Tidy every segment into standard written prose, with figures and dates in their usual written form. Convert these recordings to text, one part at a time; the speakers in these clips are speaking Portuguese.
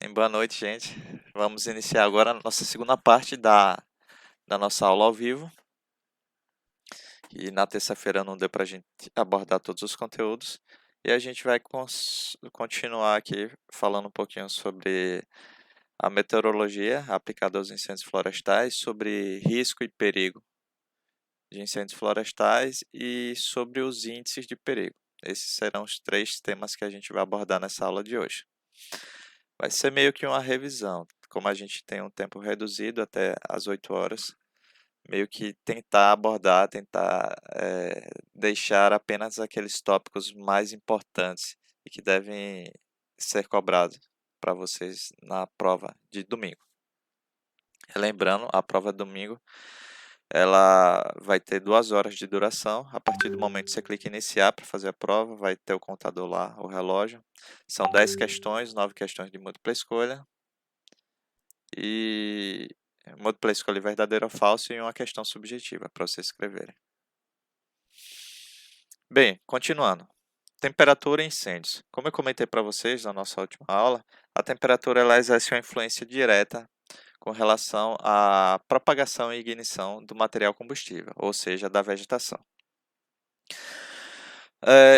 Boa noite, gente. Vamos iniciar agora a nossa segunda parte da nossa aula ao vivo. E na terça-feira não deu para a gente abordar todos os conteúdos. E a gente vai continuar aqui falando um pouquinho sobre a meteorologia aplicada aos incêndios florestais, sobre risco e perigo de incêndios florestais e sobre os índices de perigo. Esses serão os três temas que a gente vai abordar nessa aula de hoje. Vai ser meio que uma revisão, como a gente tem um tempo reduzido até às 8 horas, meio que tentar abordar, tentar deixar apenas aqueles tópicos mais importantes e que devem ser cobrados para vocês na prova de domingo. Lembrando, a prova de domingo ela vai ter 2 horas de duração. A partir do momento que você clica em iniciar para fazer a prova, vai ter o contador lá, o relógio. São 10 questões, 9 questões de múltipla escolha. E múltipla escolha verdadeiro ou falso e uma questão subjetiva para vocês escreverem. Bem, continuando. Temperatura e incêndios. Como eu comentei para vocês na nossa última aula, a temperatura ela exerce uma influência direta com relação à propagação e ignição do material combustível, ou seja, da vegetação.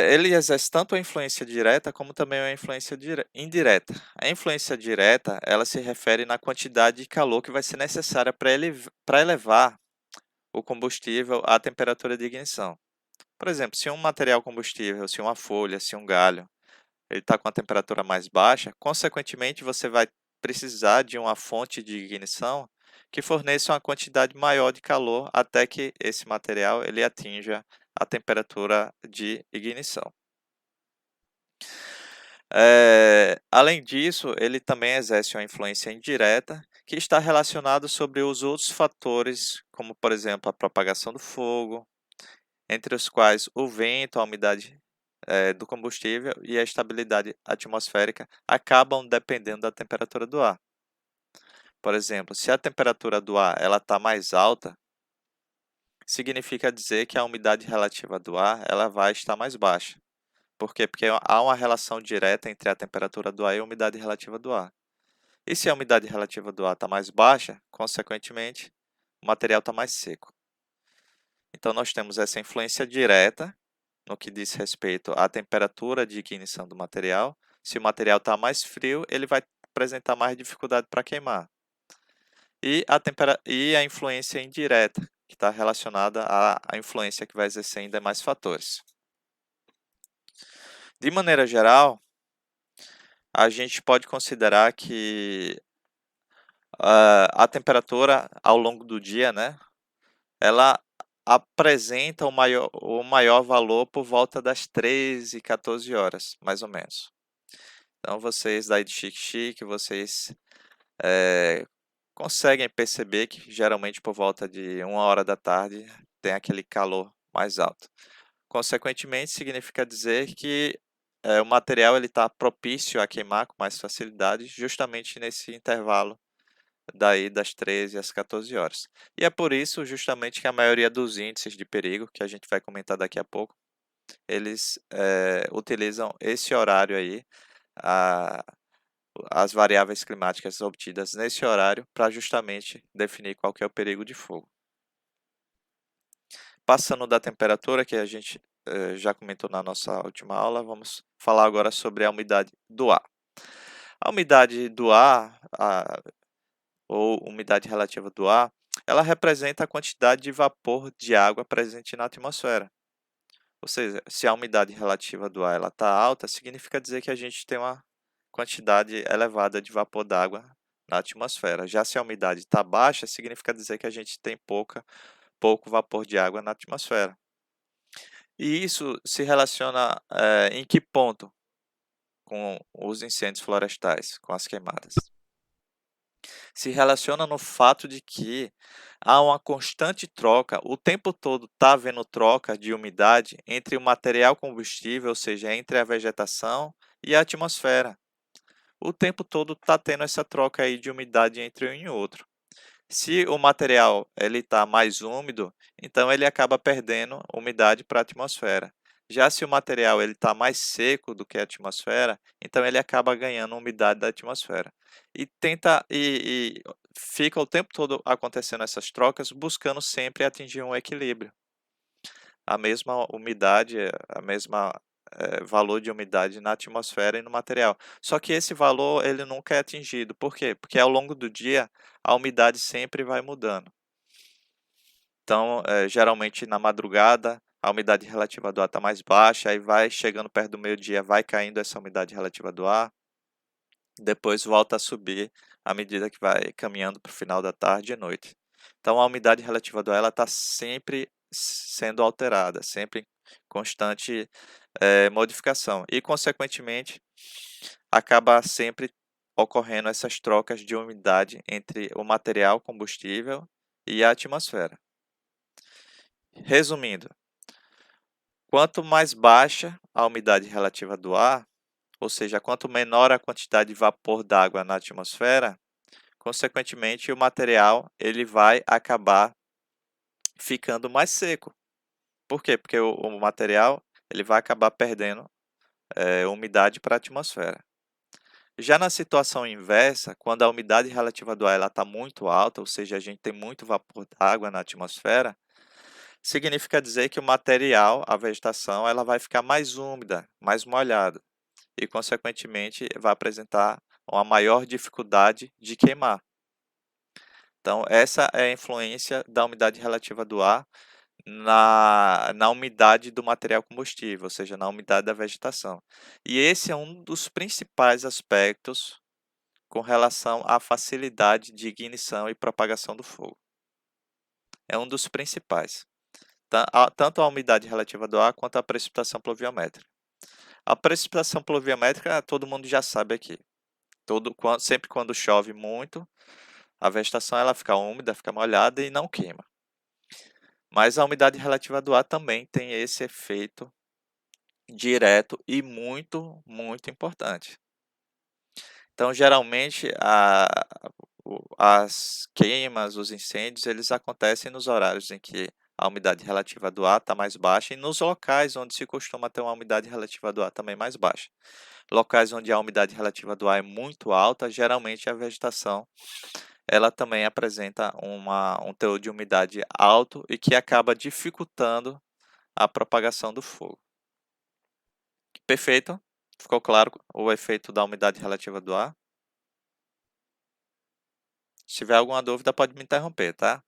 Ele exerce tanto a influência direta como também a influência indireta. A influência direta, ela se refere na quantidade de calor que vai ser necessária para elevar o combustível à temperatura de ignição. Por exemplo, se um material combustível, se uma folha, se um galho, ele está com a temperatura mais baixa, consequentemente você vai precisar de uma fonte de ignição que forneça uma quantidade maior de calor até que esse material ele atinja a temperatura de ignição. Além disso, ele também exerce uma influência indireta que está relacionado sobre os outros fatores, como por exemplo a propagação do fogo, entre os quais o vento, a umidade do combustível e a estabilidade atmosférica acabam dependendo da temperatura do ar. Por exemplo, se a temperatura do ar ela está mais alta, significa dizer que a umidade relativa do ar ela vai estar mais baixa. Por quê? Porque há uma relação direta entre a temperatura do ar e a umidade relativa do ar. E se a umidade relativa do ar está mais baixa, consequentemente, o material está mais seco. Então, nós temos essa influência direta no que diz respeito à temperatura de ignição do material. Se o material está mais frio, ele vai apresentar mais dificuldade para queimar. E a influência indireta, que está relacionada à influência que vai exercer em demais fatores. De maneira geral, a gente pode considerar que a temperatura ao longo do dia, né, ela apresenta o maior valor por volta das 13, 14 horas, mais ou menos. Então, vocês daí de Xique-Xique, vocês conseguem perceber que geralmente por volta de 1 hora da tarde tem aquele calor mais alto. Consequentemente, significa dizer que o material está propício a queimar com mais facilidade, justamente nesse intervalo daí das 13 às 14 horas. E é por isso justamente que a maioria dos índices de perigo, que a gente vai comentar daqui a pouco, eles utilizam esse horário aí, as variáveis climáticas obtidas nesse horário para justamente definir qual que é o perigo de fogo. Passando da temperatura, que a gente já comentou na nossa última aula, vamos falar agora sobre a umidade do ar. A umidade do ar, ou umidade relativa do ar, ela representa a quantidade de vapor de água presente na atmosfera. Ou seja, se a umidade relativa do ar está alta, significa dizer que a gente tem uma quantidade elevada de vapor d'água na atmosfera. Já se a umidade está baixa, significa dizer que a gente tem pouco vapor de água na atmosfera. E isso se relaciona em que ponto com os incêndios florestais, com as queimadas? Se relaciona no fato de que há uma constante troca, o tempo todo está havendo troca de umidade entre o material combustível, ou seja, entre a vegetação e a atmosfera. O tempo todo está tendo essa troca aí de umidade entre um e outro. Se o material está mais úmido, então ele acaba perdendo umidade para a atmosfera. Já se o material ele está mais seco do que a atmosfera, então ele acaba ganhando umidade da atmosfera. E fica o tempo todo acontecendo essas trocas, buscando sempre atingir um equilíbrio. A mesma umidade, a mesma, valor de umidade na atmosfera e no material. Só que esse valor ele nunca é atingido, por quê? Porque ao longo do dia, a umidade sempre vai mudando. Então, geralmente na madrugada, a umidade relativa do ar está mais baixa, aí vai chegando perto do meio-dia, vai caindo essa umidade relativa do ar, depois volta a subir à medida que vai caminhando para o final da tarde e noite. Então a umidade relativa do ar ela está sempre sendo alterada, sempre em constante, modificação e consequentemente, acaba sempre ocorrendo essas trocas de umidade entre o material combustível e a atmosfera. Resumindo, quanto mais baixa a umidade relativa do ar, ou seja, quanto menor a quantidade de vapor d'água na atmosfera, consequentemente o material ele vai acabar ficando mais seco. Por quê? Porque o material ele vai acabar perdendo, umidade para a atmosfera. Já na situação inversa, quando a umidade relativa do ar está muito alta, ou seja, a gente tem muito vapor d'água na atmosfera, significa dizer que o material, a vegetação, ela vai ficar mais úmida, mais molhada e, consequentemente, vai apresentar uma maior dificuldade de queimar. Então, essa é a influência da umidade relativa do ar na umidade do material combustível, ou seja, na umidade da vegetação. E esse é um dos principais aspectos com relação à facilidade de ignição e propagação do fogo. É um dos principais. Tanto a umidade relativa do ar quanto a precipitação pluviométrica. A precipitação pluviométrica todo mundo já sabe aqui. Sempre quando chove muito, a vegetação ela fica úmida, fica molhada e não queima. Mas a umidade relativa do ar também tem esse efeito direto e muito, muito importante. Então, geralmente, as queimas, os incêndios, eles acontecem nos horários em que a umidade relativa do ar está mais baixa e nos locais onde se costuma ter uma umidade relativa do ar também mais baixa. Locais onde a umidade relativa do ar é muito alta, geralmente a vegetação ela também apresenta um teor de umidade alto e que acaba dificultando a propagação do fogo. Perfeito? Ficou claro o efeito da umidade relativa do ar? Se tiver alguma dúvida, pode me interromper, tá?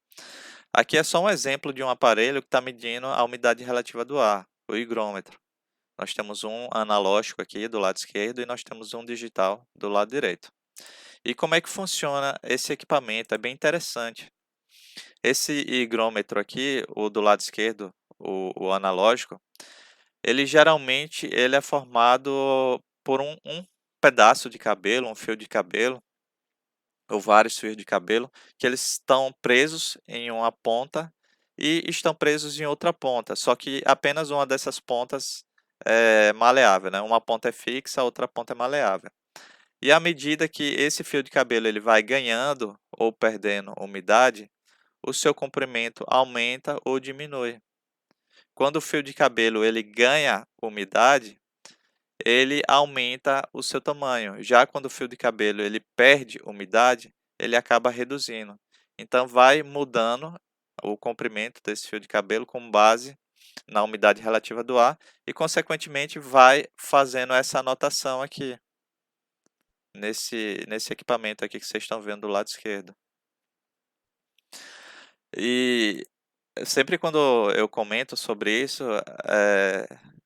Aqui é só um exemplo de um aparelho que está medindo a umidade relativa do ar, o higrômetro. Nós temos um analógico aqui do lado esquerdo e nós temos um digital do lado direito. E como é que funciona esse equipamento? É bem interessante. Esse higrômetro aqui, o do lado esquerdo, o analógico, ele geralmente ele é formado por um pedaço de cabelo, um fio de cabelo, ou vários fios de cabelo, que eles estão presos em uma ponta e estão presos em outra ponta, só que apenas uma dessas pontas é maleável, né? Uma ponta é fixa, a outra ponta é maleável. E à medida que esse fio de cabelo ele vai ganhando ou perdendo umidade, o seu comprimento aumenta ou diminui. Quando o fio de cabelo ele ganha umidade, ele aumenta o seu tamanho. Já quando o fio de cabelo ele perde umidade, ele acaba reduzindo. Então vai mudando o comprimento desse fio de cabelo com base na umidade relativa do ar e consequentemente vai fazendo essa anotação aqui nesse equipamento aqui que vocês estão vendo do lado esquerdo. E sempre quando eu comento sobre isso,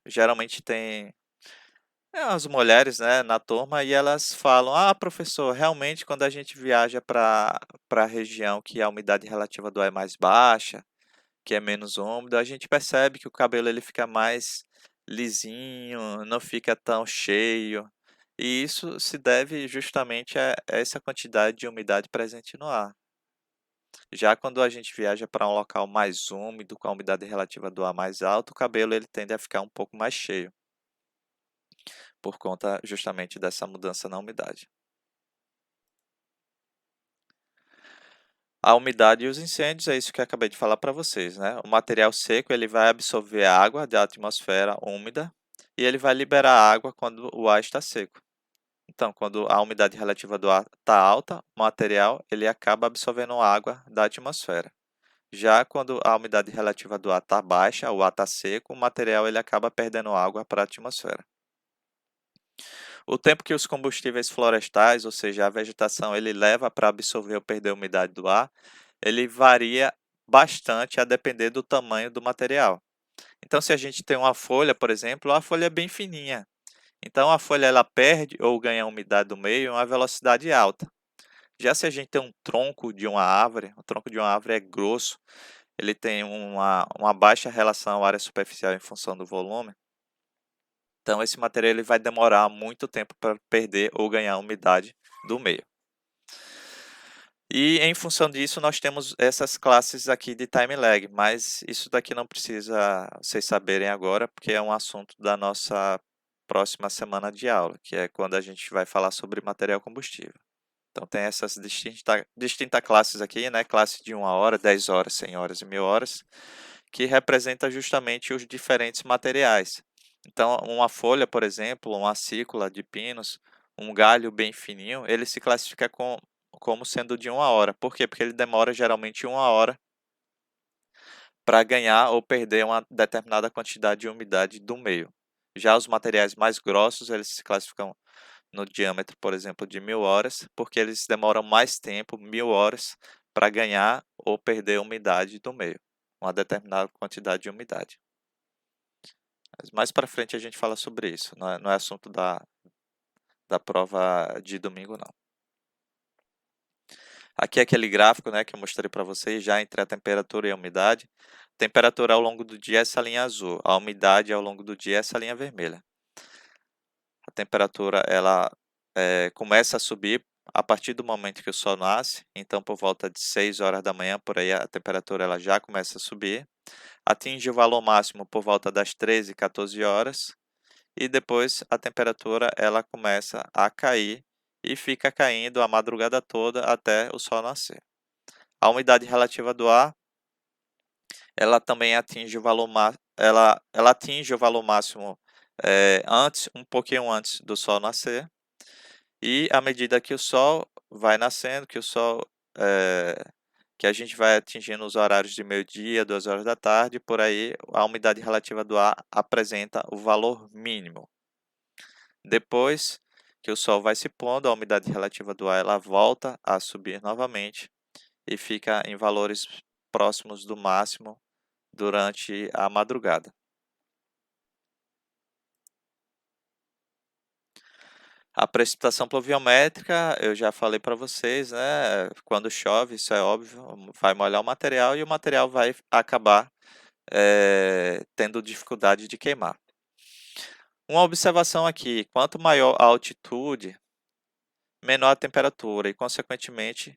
geralmente tem as mulheres, né, na turma e elas falam: "Ah, professor, realmente quando a gente viaja para a região que a umidade relativa do ar é mais baixa, que é menos úmido, a gente percebe que o cabelo ele fica mais lisinho, não fica tão cheio". E isso se deve justamente a essa quantidade de umidade presente no ar. Já quando a gente viaja para um local mais úmido, com a umidade relativa do ar mais alta, o cabelo ele tende a ficar um pouco mais cheio, por conta justamente dessa mudança na umidade. A umidade e os incêndios, é isso que eu acabei de falar para vocês, né? O material seco ele vai absorver a água da atmosfera úmida e ele vai liberar a água quando o ar está seco. Então, quando a umidade relativa do ar está alta, o material ele acaba absorvendo água da atmosfera. Já quando a umidade relativa do ar está baixa, o ar está seco, o material ele acaba perdendo água para a atmosfera. O tempo que os combustíveis florestais, ou seja, a vegetação, ele leva para absorver ou perder a umidade do ar, ele varia bastante a depender do tamanho do material. Então, se a gente tem uma folha, por exemplo, a folha é bem fininha. Então, a folha ela perde ou ganha umidade do meio em uma velocidade alta. Já se a gente tem um tronco de uma árvore, o tronco de uma árvore é grosso, ele tem uma baixa relação área superficial em função do volume. Então, esse material ele vai demorar muito tempo para perder ou ganhar umidade do meio. E em função disso, nós temos essas classes aqui de time lag, mas isso daqui não precisa vocês saberem agora, porque é um assunto da nossa próxima semana de aula, que é quando a gente vai falar sobre material combustível. Então, tem essas distintas classes aqui, né? Classe de 1 hora, 10 horas, 100 horas e 1000 horas, que representa justamente os diferentes materiais. Então, uma folha, por exemplo, uma acícula de pinos, um galho bem fininho, ele se classifica como sendo de 1 hora. Por quê? Porque ele demora geralmente 1 hora para ganhar ou perder uma determinada quantidade de umidade do meio. Já os materiais mais grossos, eles se classificam no diâmetro, por exemplo, de 1000 horas, porque eles demoram mais tempo, 1000 horas, para ganhar ou perder umidade do meio, uma determinada quantidade de umidade. Mas mais para frente a gente fala sobre isso, não é assunto da prova de domingo, não. Aqui é aquele gráfico, né, que eu mostrei para vocês já entre a temperatura e a umidade. Temperatura ao longo do dia é essa linha azul, a umidade ao longo do dia é essa linha vermelha. A temperatura ela começa a subir a partir do momento que o sol nasce, então por volta de 6 horas da manhã, por aí a temperatura ela já começa a subir, atinge o valor máximo por volta das 13, 14 horas, e depois a temperatura ela começa a cair e fica caindo a madrugada toda até o sol nascer. A umidade relativa do ar, ela também atinge o valor ela atinge o valor máximo um pouquinho antes do sol nascer, e à medida que o sol vai nascendo, que a gente vai atingindo os horários de meio-dia, 2 horas da tarde, por aí a umidade relativa do ar apresenta o valor mínimo. Depois que o sol vai se pondo, a umidade relativa do ar ela volta a subir novamente e fica em valores próximos do máximo durante a madrugada. A precipitação pluviométrica, eu já falei para vocês, né? Quando chove, isso é óbvio, vai molhar o material e o material vai acabar tendo dificuldade de queimar. Uma observação aqui: quanto maior a altitude, menor a temperatura e, consequentemente,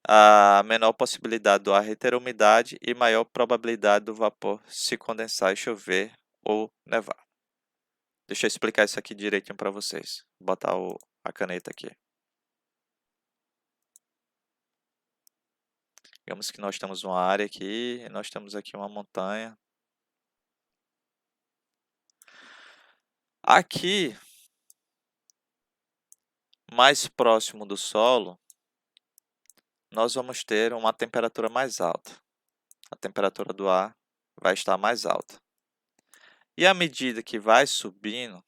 a menor possibilidade do ar reter umidade e maior probabilidade do vapor se condensar e chover ou nevar. Deixa eu explicar isso aqui direitinho para vocês. Vou botar a caneta aqui. Digamos que nós temos uma área aqui e nós temos aqui uma montanha. Aqui, mais próximo do solo, nós vamos ter uma temperatura mais alta. A temperatura do ar vai estar mais alta. E à medida que vai subindo,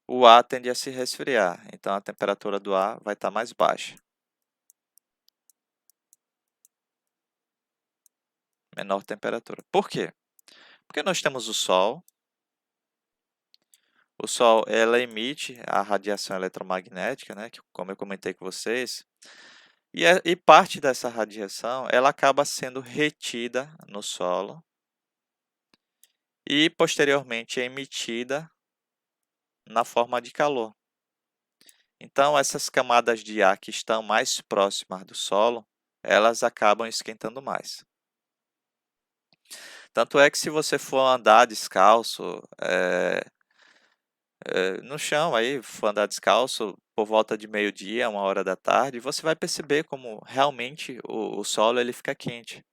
o ar tende a se resfriar, então a temperatura do ar vai estar mais baixa. Menor temperatura. Por quê? Porque nós temos o Sol. O Sol ela emite a radiação eletromagnética, né, que, como eu comentei com vocês, e parte dessa radiação ela acaba sendo retida no solo e posteriormente é emitida na forma de calor. Então, essas camadas de ar que estão mais próximas do solo, elas acabam esquentando mais. Tanto é que se você for andar descalço no chão, aí for andar descalço, por volta de meio-dia, 1 hora da tarde, você vai perceber como realmente o solo ele fica quente.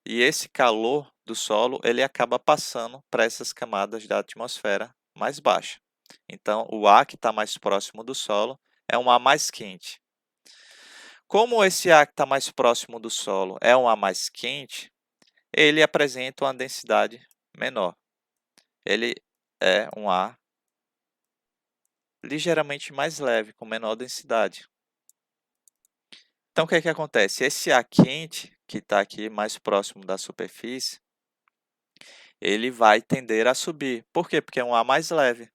E esse calor do solo, ele acaba passando para essas camadas da atmosfera mais baixa. Então, o ar que está mais próximo do solo é um ar mais quente. Como esse ar que está mais próximo do solo é um ar mais quente, ele apresenta uma densidade menor. Ele é um ar ligeiramente mais leve, com menor densidade. Então, o que é que acontece? Esse ar quente, que está aqui mais próximo da superfície, ele vai tender a subir. Por quê? Porque é um ar mais leve.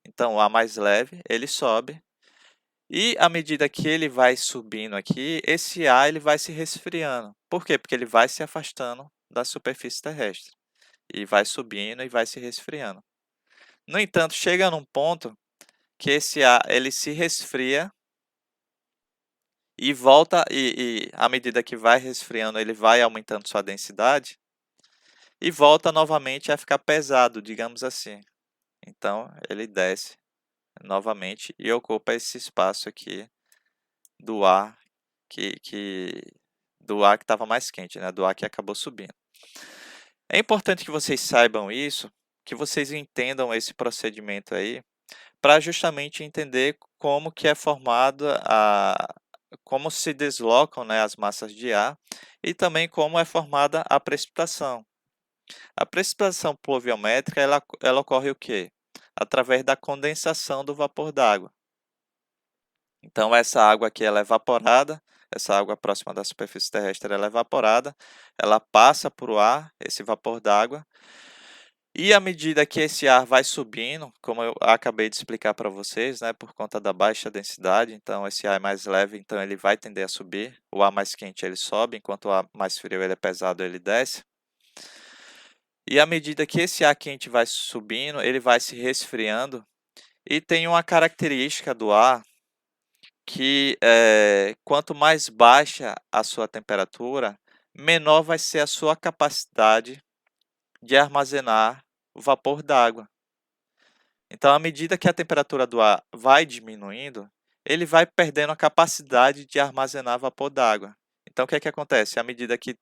Então, o ar mais leve, ele sobe. E à medida que ele vai subindo aqui, esse ar ele vai se resfriando. Por quê? Porque ele vai se afastando da superfície terrestre. E vai subindo e vai se resfriando. No entanto, chega num ponto que esse ar ele se resfria e volta, e à medida que vai resfriando, ele vai aumentando sua densidade e volta novamente a ficar pesado, digamos assim. Então, ele desce novamente e ocupa esse espaço aqui do ar do ar que estava mais quente, né? Do ar que acabou subindo. É importante que vocês saibam isso, que vocês entendam esse procedimento aí, para justamente entender como que é formada como se deslocam, né, as massas de ar e também como é formada a precipitação. A precipitação pluviométrica ela ocorre o quê? Através da condensação do vapor d'água. Então essa água aqui ela é evaporada, essa água próxima da superfície terrestre ela é evaporada, ela passa por o ar, esse vapor d'água, e à medida que esse ar vai subindo, como eu acabei de explicar para vocês, né, por conta da baixa densidade, então esse ar é mais leve, então ele vai tender a subir. O ar mais quente ele sobe, enquanto o ar mais frio ele é pesado, ele desce. E à medida que esse ar quente vai subindo, ele vai se resfriando. E tem uma característica do ar que quanto mais baixa a sua temperatura, menor vai ser a sua capacidade de armazenar o vapor d'água. Então, à medida que a temperatura do ar vai diminuindo, ele vai perdendo a capacidade de armazenar vapor d'água. Então, o que é que acontece? À medida que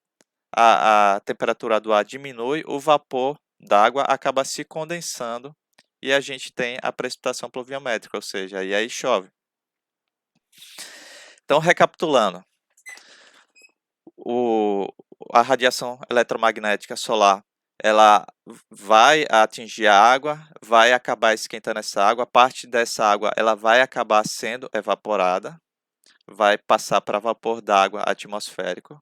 a temperatura do ar diminui, o vapor d'água acaba se condensando e a gente tem a precipitação pluviométrica, ou seja, aí chove. Então, recapitulando, o, a radiação eletromagnética solar ela vai atingir a água, vai acabar esquentando essa água, parte dessa água ela vai acabar sendo evaporada, vai passar para vapor d'água atmosférico.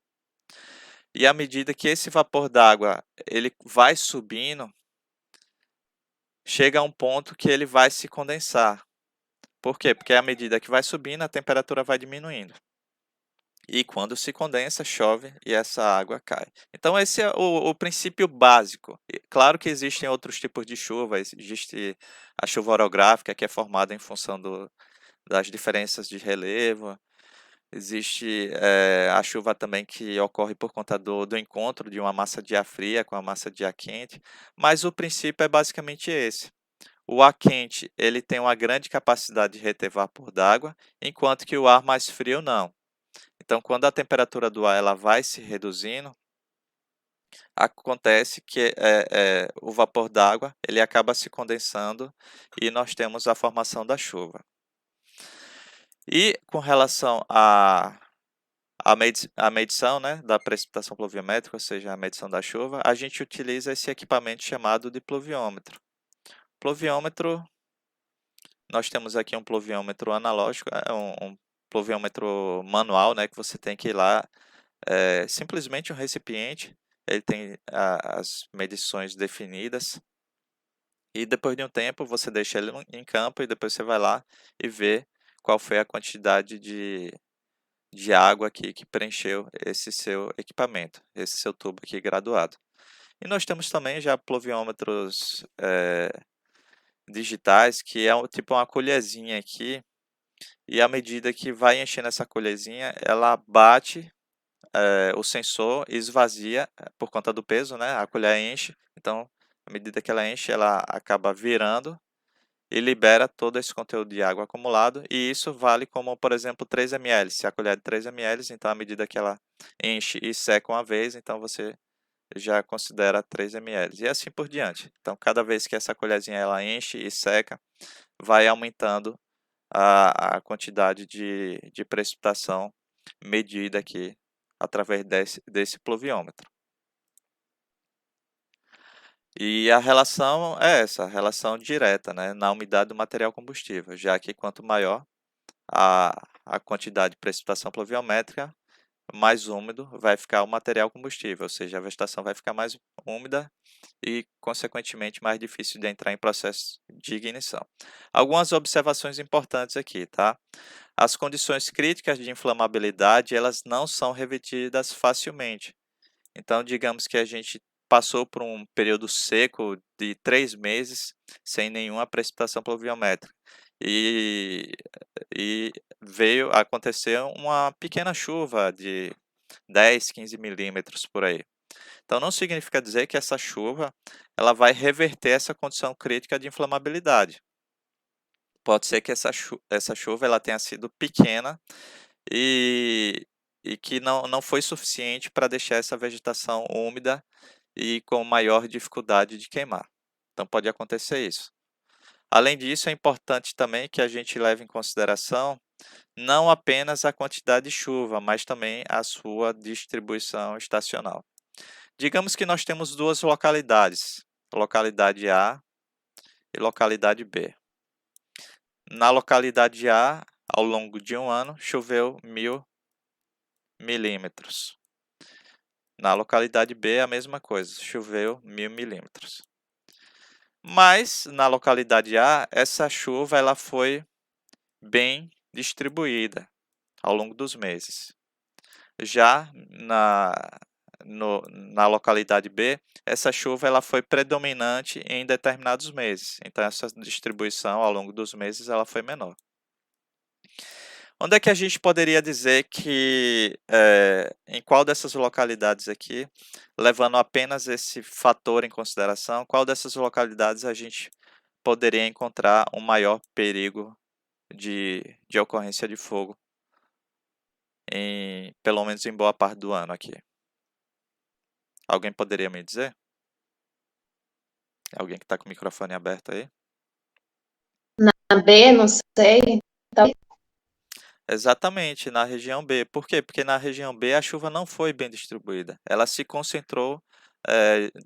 E à medida que esse vapor d'água ele vai subindo, chega a um ponto que ele vai se condensar. Por quê? Porque à medida que vai subindo, a temperatura vai diminuindo. E quando se condensa, chove e essa água cai. Então, esse é o princípio básico. E claro que existem outros tipos de chuva, existe a chuva orográfica, que é formada em função das diferenças de relevo, existe a chuva também que ocorre por conta do encontro de uma massa de ar fria com a massa de ar quente, mas o princípio é basicamente esse. O ar quente ele tem uma grande capacidade de reter vapor d'água, enquanto que o ar mais frio não. Então, quando a temperatura do ar ela vai se reduzindo, acontece que o vapor d'água ele acaba se condensando e nós temos a formação da chuva. E com relação à medição, né, da precipitação pluviométrica, ou seja, a medição da chuva, a gente utiliza esse equipamento chamado de pluviômetro. Pluviômetro, nós temos aqui um pluviômetro analógico, um pluviômetro manual, né, que você tem que ir lá, simplesmente um recipiente, ele tem as medições definidas, e depois de um tempo você deixa ele em campo e depois você vai lá e vê qual foi a quantidade de água aqui que preencheu esse seu equipamento, esse seu tubo aqui graduado. E nós temos também já pluviômetros digitais, que é tipo uma colherzinha aqui, e à medida que vai enchendo essa colherzinha, ela bate o sensor e esvazia por conta do peso, né? A colher enche, então à medida que ela enche, ela acaba virando e libera todo esse conteúdo de água acumulado, e isso vale como, por exemplo, 3 ml. Se a colher é de 3 ml, então à medida que ela enche e seca uma vez, então você já considera 3 ml, e assim por diante. Então, cada vez que essa colherzinha ela enche e seca, vai aumentando a quantidade de precipitação medida aqui através desse pluviômetro. E a relação é essa, a relação direta, né, na umidade do material combustível, já que quanto maior a quantidade de precipitação pluviométrica, mais úmido vai ficar o material combustível, ou seja, a vegetação vai ficar mais úmida e, consequentemente, mais difícil de entrar em processo de ignição. Algumas observações importantes aqui, tá? As condições críticas de inflamabilidade, elas não são revertidas facilmente. Então, digamos que a gente passou por um período seco de 3 meses sem nenhuma precipitação pluviométrica e, e aconteceu uma pequena chuva de 10, 15 milímetros por aí. Então, não significa dizer que essa chuva ela vai reverter essa condição crítica de inflamabilidade. Pode ser que essa chuva ela tenha sido pequena e, e que não foi suficiente para deixar essa vegetação úmida e com maior dificuldade de queimar. Então, pode acontecer isso. Além disso, é importante também que a gente leve em consideração não apenas a quantidade de chuva, mas também a sua distribuição estacional. Digamos que nós temos duas localidades, localidade A e localidade B. Na localidade A, ao longo de um ano, choveu 1000 milímetros. Na localidade B, a mesma coisa, choveu 1000 milímetros. Mas, na localidade A, essa chuva ela foi bem distribuída ao longo dos meses. Já na localidade B, essa chuva ela foi predominante em determinados meses. Então, essa distribuição ao longo dos meses ela foi menor. Onde é que a gente poderia dizer que, em qual dessas localidades aqui, levando apenas esse fator em consideração, qual dessas localidades a gente poderia encontrar um maior perigo de ocorrência de fogo, pelo menos em boa parte do ano aqui? Alguém poderia me dizer? Alguém que está com o microfone aberto aí? Na B, não sei. Então, Exatamente, na região B. Por quê? Porque na região B a chuva não foi bem distribuída. Ela se concentrou,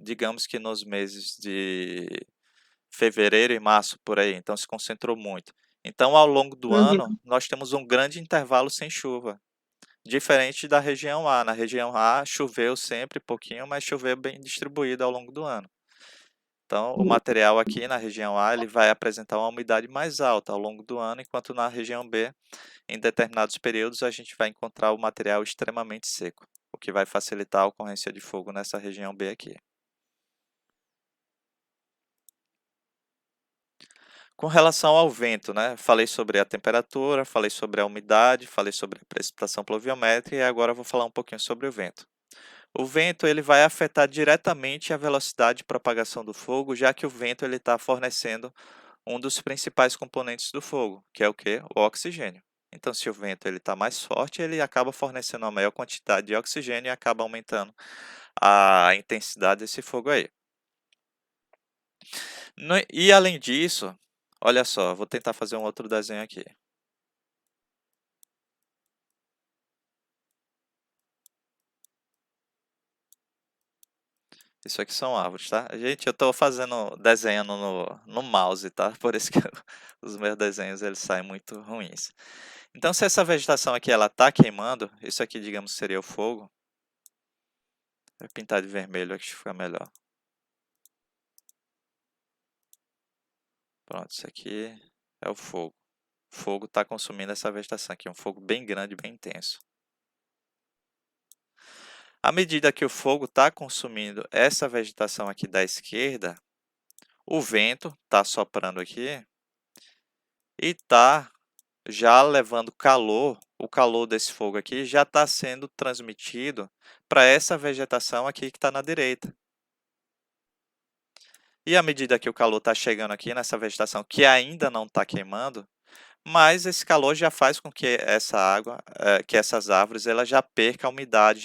digamos que nos meses de fevereiro e março, por aí. Então se concentrou muito. Então, ao longo do ano, uhum. nós temos um grande intervalo sem chuva. Diferente da região A. Na região A, choveu sempre pouquinho, mas choveu bem distribuído ao longo do ano. Então, o material aqui na região A ele vai apresentar uma umidade mais alta ao longo do ano, enquanto na região B, em determinados períodos, a gente vai encontrar o material extremamente seco, o que vai facilitar a ocorrência de fogo nessa região B aqui. Com relação ao vento, né? Falei sobre a temperatura, falei sobre a umidade, falei sobre a precipitação pluviométrica e agora eu vou falar um pouquinho sobre o vento. O vento ele vai afetar diretamente a velocidade de propagação do fogo, já que o vento ele está fornecendo um dos principais componentes do fogo, que é o que? O oxigênio. Então, se o vento ele está mais forte, ele acaba fornecendo uma maior quantidade de oxigênio e acaba aumentando a intensidade desse fogo aí. E além disso, olha só, vou tentar fazer um outro desenho aqui. Isso aqui são árvores, tá? Gente, eu estou desenhando no mouse, tá? Por isso que os meus desenhos eles saem muito ruins. Então, se essa vegetação aqui ela está queimando, isso aqui, digamos, seria o fogo. Vou pintar de vermelho, acho que fica melhor. Pronto, isso aqui é o fogo. O fogo está consumindo essa vegetação aqui, um fogo bem grande, bem intenso. À medida que o fogo está consumindo essa vegetação aqui da esquerda, o vento está soprando aqui e está já levando calor. O calor desse fogo aqui já está sendo transmitido para essa vegetação aqui que está na direita. E à medida que o calor está chegando aqui nessa vegetação que ainda não está queimando, mas esse calor já faz com que essa água, que essas árvores, ela já perca a umidade,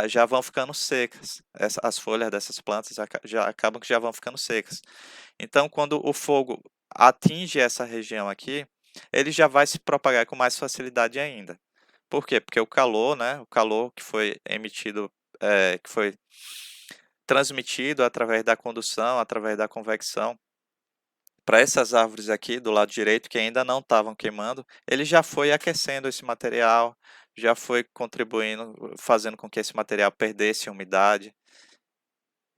já vão ficando secas. As folhas dessas plantas já acabam que já vão ficando secas. Então, quando o fogo atinge essa região aqui, ele já vai se propagar com mais facilidade ainda. Por quê? Porque o calor, né, o calor que foi emitido, que foi transmitido através da condução, através da convecção, para essas árvores aqui do lado direito que ainda não estavam queimando, ele já foi aquecendo esse material, já foi contribuindo, fazendo com que esse material perdesse umidade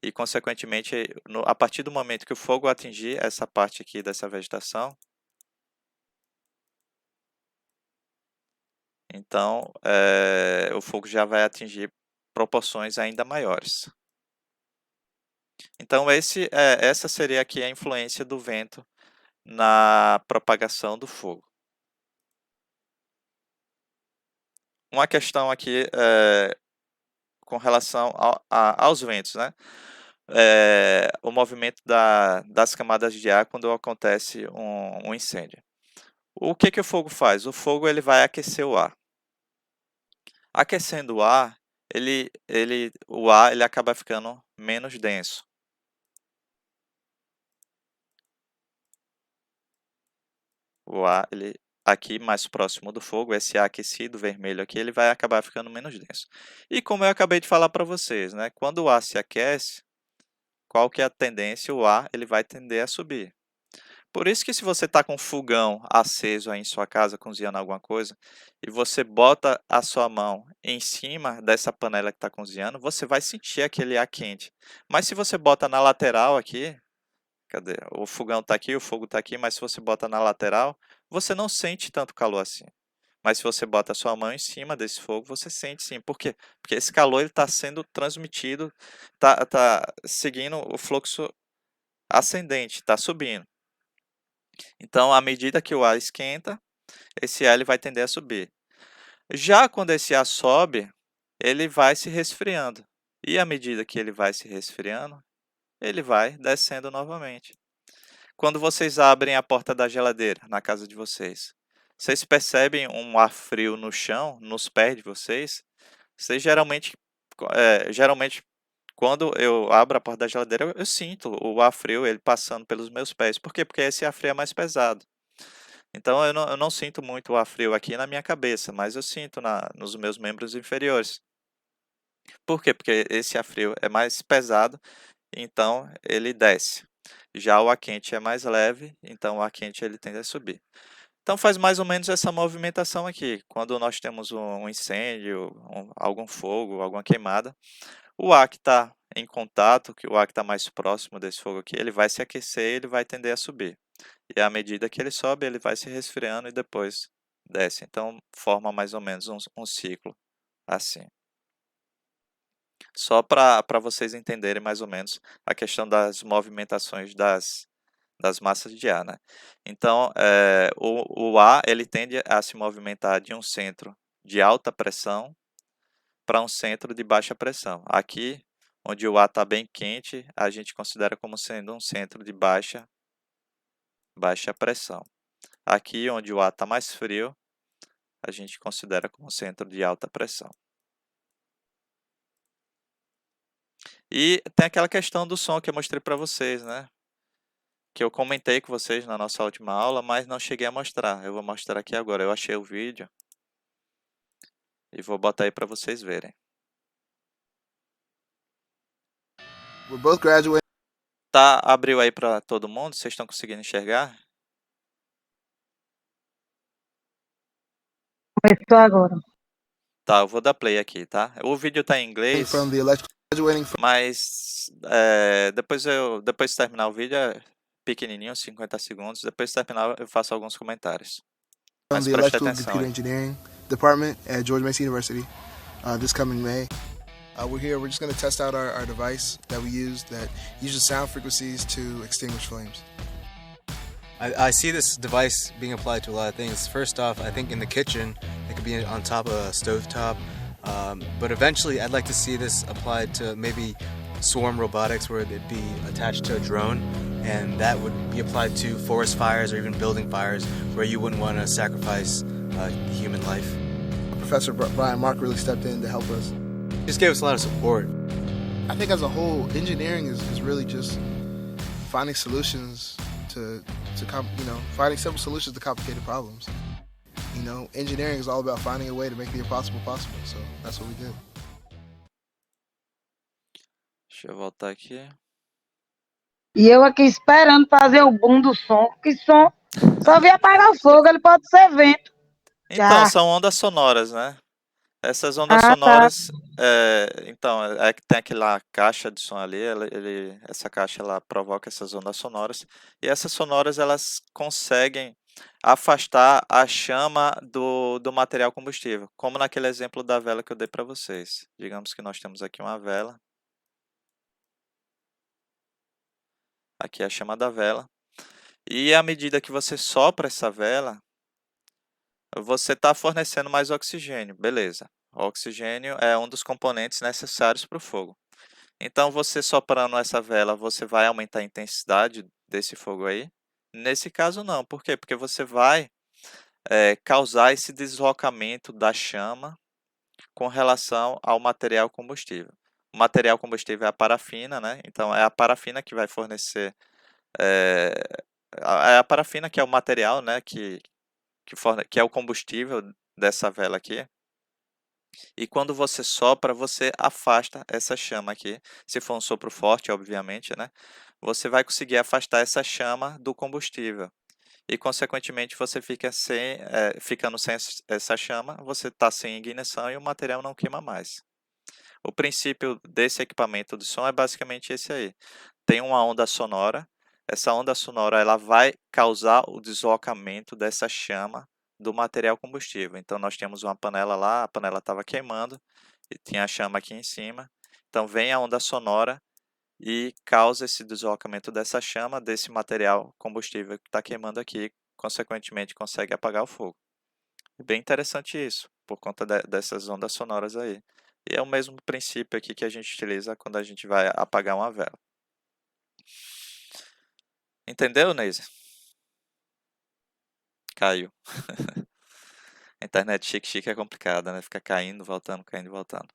e, consequentemente, a partir do momento que o fogo atingir essa parte aqui dessa vegetação, então o fogo já vai atingir proporções ainda maiores. Então essa seria aqui a influência do vento na propagação do fogo. Uma questão aqui com relação aos ventos, né? O movimento das camadas de ar quando acontece um incêndio. O que o fogo faz? O fogo ele vai aquecer o ar. Aquecendo o ar, o ar ele acaba ficando menos denso. O ar, ele, aqui mais próximo do fogo, esse ar aquecido, vermelho aqui, ele vai acabar ficando menos denso. E como eu acabei de falar para vocês, né? Quando o ar se aquece, qual que é a tendência? O ar ele vai tender a subir. Por isso que se você está com um fogão aceso aí em sua casa, cozinhando alguma coisa, e você bota a sua mão em cima dessa panela que está cozinhando, você vai sentir aquele ar quente. Mas se você bota na lateral aqui, cadê? O fogão está aqui, o fogo está aqui, mas se você bota na lateral, você não sente tanto calor assim. Mas se você bota a sua mão em cima desse fogo, você sente sim. Por quê? Porque esse calor está sendo transmitido, está seguindo o fluxo ascendente, está subindo. Então, à medida que o ar esquenta, esse ar ele vai tender a subir. Já quando esse ar sobe, ele vai se resfriando. E à medida que ele vai se resfriando, ele vai descendo novamente. Quando vocês abrem a porta da geladeira na casa de vocês, vocês percebem um ar frio no chão, nos pés de vocês? Vocês geralmente quando eu abro a porta da geladeira, eu sinto o ar frio ele passando pelos meus pés. Por quê? Porque esse ar frio é mais pesado. Então eu não sinto muito o ar frio aqui na minha cabeça, mas eu sinto nos meus membros inferiores. Por quê? Porque esse ar frio é mais pesado, então ele desce. Já o ar quente é mais leve, então o ar quente ele tende a subir. Então faz mais ou menos essa movimentação aqui. Quando nós temos um incêndio, algum fogo, alguma queimada, o ar que está em contato, o ar que está mais próximo desse fogo aqui, ele vai se aquecer e ele vai tender a subir. E à medida que ele sobe, ele vai se resfriando e depois desce. Então forma mais ou menos um ciclo assim. Só para vocês entenderem mais ou menos a questão das movimentações das massas de ar, né? Então, o ar ele tende a se movimentar de um centro de alta pressão para um centro de baixa pressão. Aqui, onde o ar está bem quente, a gente considera como sendo um centro de baixa pressão. Aqui, onde o ar está mais frio, a gente considera como centro de alta pressão. E tem aquela questão do som que eu mostrei para vocês, né? Que eu comentei com vocês na nossa última aula, mas não cheguei a mostrar. Eu vou mostrar aqui agora. Eu achei o vídeo e vou botar aí para vocês verem. We're both graduating. Tá, abriu aí para todo mundo? Vocês estão conseguindo enxergar? Começou agora. Tá, eu vou dar play aqui, tá? O vídeo tá em inglês, From the graduating from mas depois de terminar o vídeo, é pequenininho, 50 segundos. Depois de terminar, eu faço alguns comentários. Mas the preste Electrical and atenção Computer aí. Engineering Department at George Mason University this coming May. We're here, we're just going to test out our device that we use that uses sound frequencies to extinguish flames. I see this device being applied to a lot of things. First off, I think in the kitchen, it could be on top of a stovetop. But eventually, I'd like to see this applied to maybe swarm robotics where it'd be attached to a drone, and that would be applied to forest fires or even building fires where you wouldn't want to sacrifice human life. Professor Brian Mark really stepped in to help us. He just gave us a lot of support. I think as a whole, engineering is really just finding solutions finding simple solutions to complicated problems. Engineering is all about finding a way to make the impossible possible. So that's what we did. Deixa eu voltar aqui. E eu aqui esperando fazer o boom do som. Que som? Só vi apagar o fogo, ele pode ser vento. Então, Já. são ondas sonoras, né? Essas ondas Ah, tá. sonoras, então, é que tem aquela caixa de som ali, essa caixa ela provoca essas ondas sonoras, e essas sonoras elas conseguem afastar a chama do material combustível, como naquele exemplo da vela que eu dei para vocês. Digamos que nós temos aqui uma vela, aqui é a chama da vela, e à medida que você sopra essa vela, você está fornecendo mais oxigênio, beleza. O oxigênio é um dos componentes necessários para o fogo. Então, você soprando essa vela, você vai aumentar a intensidade desse fogo aí? Nesse caso, não. Por quê? Porque você vai causar esse deslocamento da chama com relação ao material combustível. O material combustível é a parafina, né? Então, é a parafina que vai fornecer... É a parafina que é o material, né? Que é o combustível dessa vela aqui. E quando você sopra, você afasta essa chama aqui. Se for um sopro forte, obviamente, né? Você vai conseguir afastar essa chama do combustível. E, consequentemente, você fica ficando sem essa chama, você está sem ignição e o material não queima mais. O princípio desse equipamento de som é basicamente esse aí. Tem uma onda sonora. Essa onda sonora ela vai causar o deslocamento dessa chama do material combustível. Então, nós temos uma panela lá, a panela estava queimando, e tinha a chama aqui em cima. Então, vem a onda sonora e causa esse deslocamento dessa chama, desse material combustível que está queimando aqui, consequentemente, consegue apagar o fogo. É bem interessante isso, por conta dessas ondas sonoras aí. E é o mesmo princípio aqui que a gente utiliza quando a gente vai apagar uma vela. Entendeu, Neise? Caiu. A internet chique é complicada, né? Fica caindo, voltando, caindo e voltando.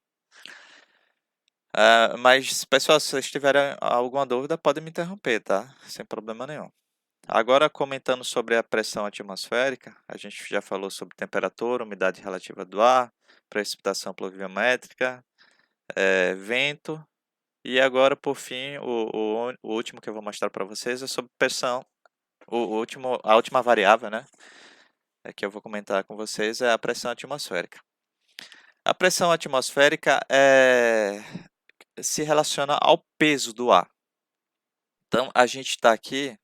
Mas, pessoal, se vocês tiverem alguma dúvida, podem me interromper, tá? Sem problema nenhum. Agora, comentando sobre a pressão atmosférica, a gente já falou sobre temperatura, umidade relativa do ar, precipitação pluviométrica, vento. E agora, por fim, o último que eu vou mostrar para vocês é sobre pressão. A última variável, né? Que eu vou comentar com vocês é a pressão atmosférica. A pressão atmosférica se relaciona ao peso do ar. Então, a gente está aqui,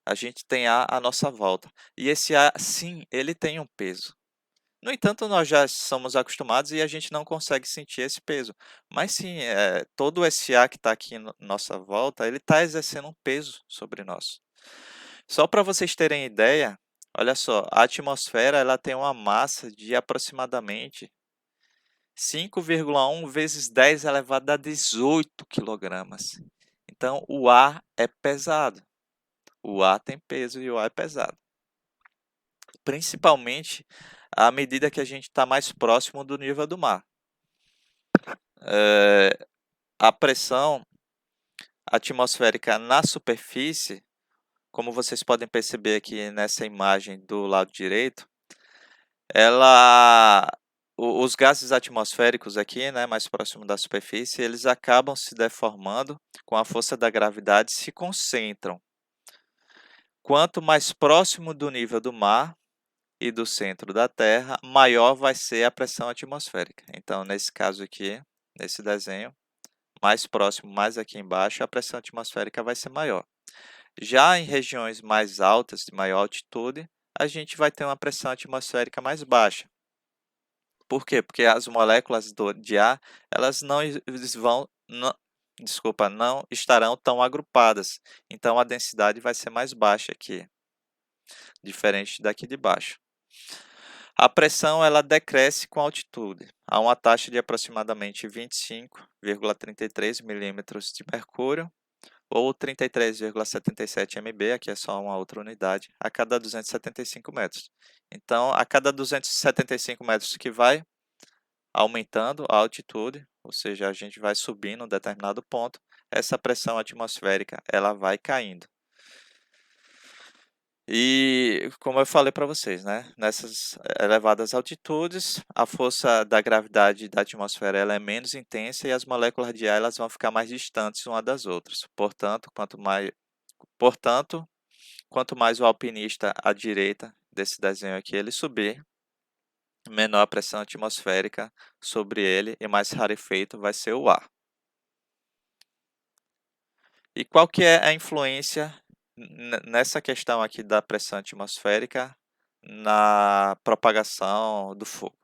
a gente tem ar à nossa volta. E esse ar, sim, ele tem um peso. No entanto, nós já somos acostumados e a gente não consegue sentir esse peso. Mas sim, todo esse ar que está aqui à nossa volta, ele está exercendo um peso sobre nós. Só para vocês terem ideia, olha só, a atmosfera ela tem uma massa de aproximadamente 5,1 vezes 10 elevado a 18 quilogramas. Então, o ar é pesado. O ar tem peso e o ar é pesado. Principalmente à medida que a gente está mais próximo do nível do mar. A pressão atmosférica na superfície, como vocês podem perceber aqui nessa imagem do lado direito, os gases atmosféricos aqui, né, mais próximo da superfície, eles acabam se deformando com a força da gravidade e se concentram. Quanto mais próximo do nível do mar e do centro da Terra, maior vai ser a pressão atmosférica. Então, nesse caso aqui, nesse desenho, mais próximo, mais aqui embaixo, a pressão atmosférica vai ser maior. Já em regiões mais altas, de maior altitude, a gente vai ter uma pressão atmosférica mais baixa. Por quê? Porque as moléculas de ar, elas não estarão tão agrupadas. Então, a densidade vai ser mais baixa aqui, diferente daqui de baixo. A pressão ela decresce com a altitude, a uma taxa de aproximadamente 25,33 milímetros de mercúrio, ou 33,77 MB, aqui é só uma outra unidade, a cada 275 metros. Então, a cada 275 metros que vai aumentando a altitude, ou seja, a gente vai subindo um determinado ponto, essa pressão atmosférica ela vai caindo. E como eu falei para vocês, né, nessas elevadas altitudes, a força da gravidade da atmosfera ela é menos intensa e as moléculas de ar elas vão ficar mais distantes uma das outras. Portanto, quanto mais o alpinista à direita desse desenho aqui ele subir, menor a pressão atmosférica sobre ele e mais rarefeito vai ser o ar. E qual que é a influência nessa questão aqui da pressão atmosférica na propagação do fogo?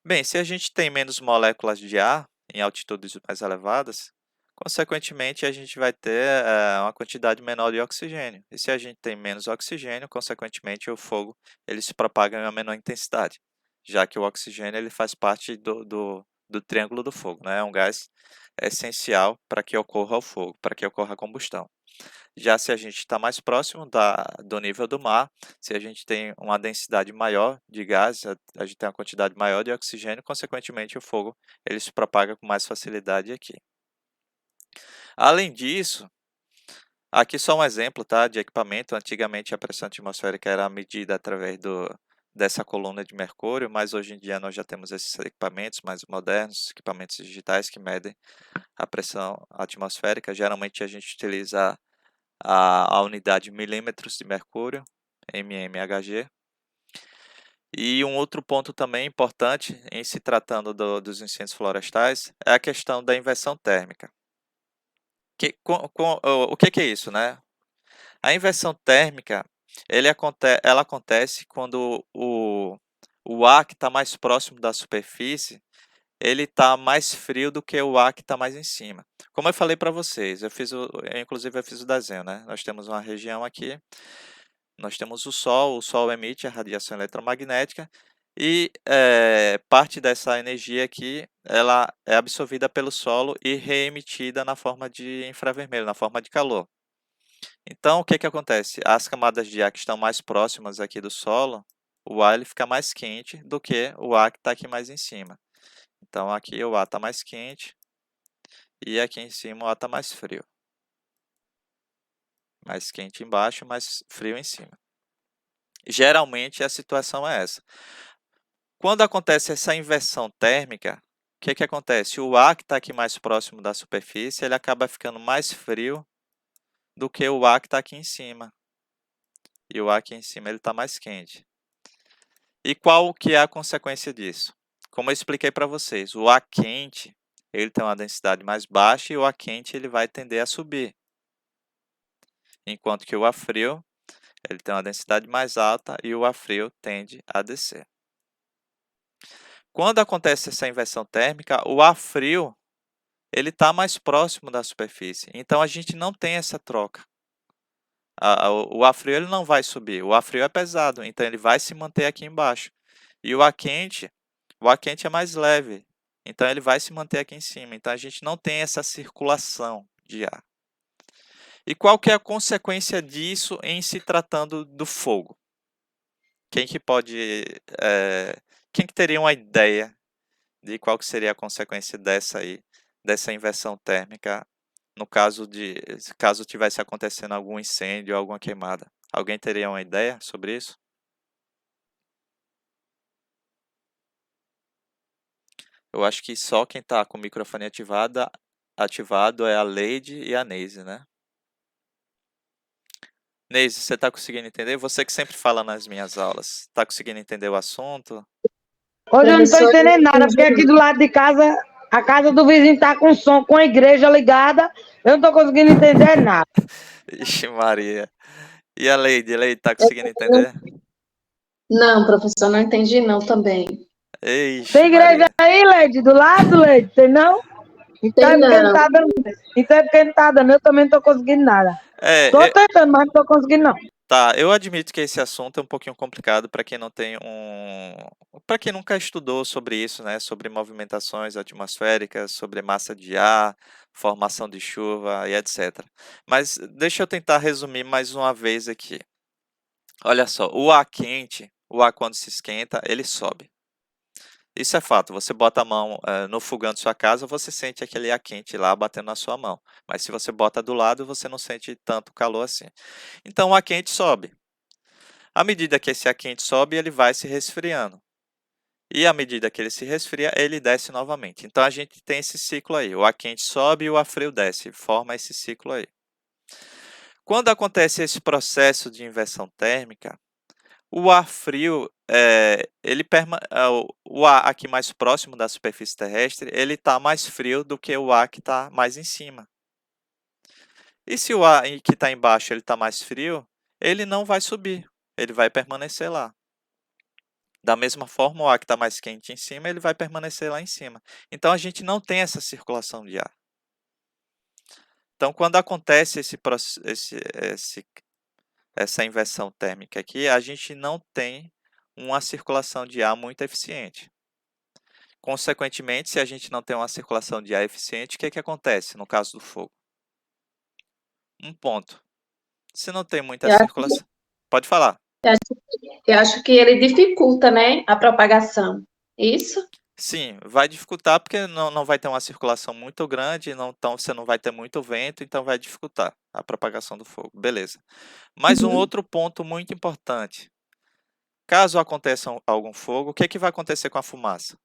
Bem, se a gente tem menos moléculas de ar em altitudes mais elevadas, consequentemente a gente vai ter uma quantidade menor de oxigênio. E se a gente tem menos oxigênio, consequentemente o fogo ele se propaga em uma menor intensidade, já que o oxigênio ele faz parte do triângulo do fogo, né? É um gás essencial para que ocorra o fogo, para que ocorra a combustão. Já se a gente está mais próximo do nível do mar, se a gente tem uma densidade maior de gás, a gente tem uma quantidade maior de oxigênio, consequentemente o fogo ele se propaga com mais facilidade aqui. Além disso, aqui só um exemplo, tá, de equipamento. Antigamente a pressão atmosférica era medida através dessa coluna de mercúrio, mas hoje em dia nós já temos esses equipamentos mais modernos, equipamentos digitais que medem a pressão atmosférica. Geralmente a gente utiliza a unidade milímetros de mercúrio, mmHg. E um outro ponto também importante em se tratando dos incêndios florestais é a questão da inversão térmica. O que é isso, né? A inversão térmica ela acontece quando o ar que está mais próximo da superfície ele está mais frio do que o ar que está mais em cima. Como eu falei para vocês, inclusive eu fiz o desenho, né? Nós temos uma região aqui, nós temos o Sol emite a radiação eletromagnética e parte dessa energia aqui ela é absorvida pelo solo e reemitida na forma de infravermelho, na forma de calor. Então, o que acontece? As camadas de ar que estão mais próximas aqui do solo, o ar ele fica mais quente do que o ar que está aqui mais em cima. Então, aqui o ar está mais quente e aqui em cima o ar está mais frio. Mais quente embaixo, mais frio em cima. Geralmente, a situação é essa. Quando acontece essa inversão térmica, o que acontece? O ar que está aqui mais próximo da superfície, ele acaba ficando mais frio do que o ar que está aqui em cima. E o ar aqui em cima ele está mais quente. E qual que é a consequência disso? Como eu expliquei para vocês, o ar quente ele tem uma densidade mais baixa e o ar quente ele vai tender a subir. Enquanto que o ar frio ele tem uma densidade mais alta e o ar frio tende a descer. Quando acontece essa inversão térmica, o ar frio ele está mais próximo da superfície. Então, a gente não tem essa troca. O ar frio ele não vai subir. O ar frio é pesado, então ele vai se manter aqui embaixo. E o ar quente é mais leve, então ele vai se manter aqui em cima. Então, a gente não tem essa circulação de ar. E qual que é a consequência disso em se tratando do fogo? Quem que teria uma ideia de qual que seria a consequência dessa inversão térmica, no caso tivesse acontecendo algum incêndio ou alguma queimada? Alguém teria uma ideia sobre isso? Eu acho que só quem está com o microfone ativado é a Leide e a Neise, né? Neise, você está conseguindo entender? Você que sempre fala nas minhas aulas, está conseguindo entender o assunto? Hoje eu não estou entendendo nada, porque aqui do lado de casa, a casa do vizinho está com som, com a igreja ligada, eu não estou conseguindo entender nada. Ixi, Maria. E a Leide? Leide, está conseguindo entender? Não, professor, não entendi não também. Ixi, Tem igreja Maria. aí, Leide, do lado, Leide, tem não? Então é porque não tá dando. Então é porque não tá dando, eu também não tô conseguindo nada. Tô tentando, mas não tô conseguindo não. Tá, eu admito que esse assunto é um pouquinho complicado para quem não tem para quem nunca estudou sobre isso, né? Sobre movimentações atmosféricas, sobre massa de ar, formação de chuva e etc. Mas deixa eu tentar resumir mais uma vez aqui. Olha só, o ar quente, o ar quando se esquenta, ele sobe. Isso é fato. Você bota a mão no fogão de sua casa, você sente aquele ar quente lá batendo na sua mão. Mas se você bota do lado, você não sente tanto calor assim. Então o ar quente sobe. À medida que esse ar quente sobe, ele vai se resfriando. E à medida que ele se resfria, ele desce novamente. Então a gente tem esse ciclo aí. O ar quente sobe e o ar frio desce. Forma esse ciclo aí. Quando acontece esse processo de inversão térmica, o ar frio, o ar aqui mais próximo da superfície terrestre, ele está mais frio do que o ar que está mais em cima. E se o ar que está embaixo ele está mais frio, ele não vai subir, ele vai permanecer lá. Da mesma forma, o ar que está mais quente em cima, ele vai permanecer lá em cima. Então, a gente não tem essa circulação de ar. Então, quando acontece essa inversão térmica aqui, a gente não tem uma circulação de ar muito eficiente. Consequentemente, se a gente não tem uma circulação de ar eficiente, o que acontece no caso do fogo? Um ponto. Se não tem muita circulação... Pode falar. Eu acho que ele dificulta, né, a propagação. Isso? Sim, vai dificultar porque não vai ter uma circulação muito grande, então você não vai ter muito vento, então vai dificultar a propagação do fogo. Beleza. Mas um outro ponto muito importante. Caso aconteça algum fogo, o que vai acontecer com a fumaça?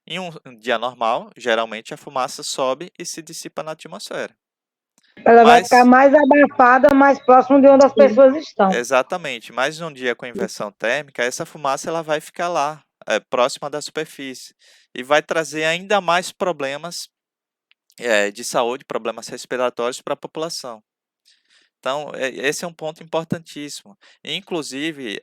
Em um dia normal, geralmente a fumaça sobe e se dissipa na atmosfera. Ela vai ficar mais abafada, mais próximo de onde as pessoas estão. Exatamente. Mas num dia com inversão térmica, essa fumaça ela vai ficar lá, próxima da superfície. E vai trazer ainda mais problemas de saúde, problemas respiratórios para a população. Então, esse é um ponto importantíssimo. Inclusive,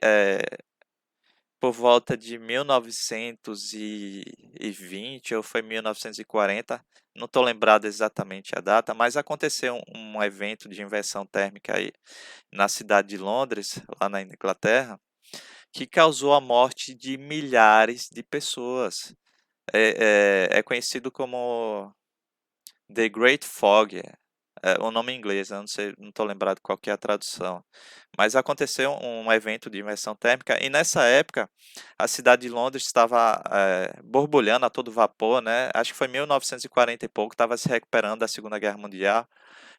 por volta de 1920 ou foi 1940, não estou lembrado exatamente a data, mas aconteceu um evento de inversão térmica aí na cidade de Londres, lá na Inglaterra, que causou a morte de milhares de pessoas. É conhecido como The Great Fog, o nome em inglês, eu não estou lembrado qual que é a tradução. Mas aconteceu um evento de inversão térmica e nessa época a cidade de Londres estava borbulhando a todo vapor, né? Acho que foi 1940 e pouco, estava se recuperando da Segunda Guerra Mundial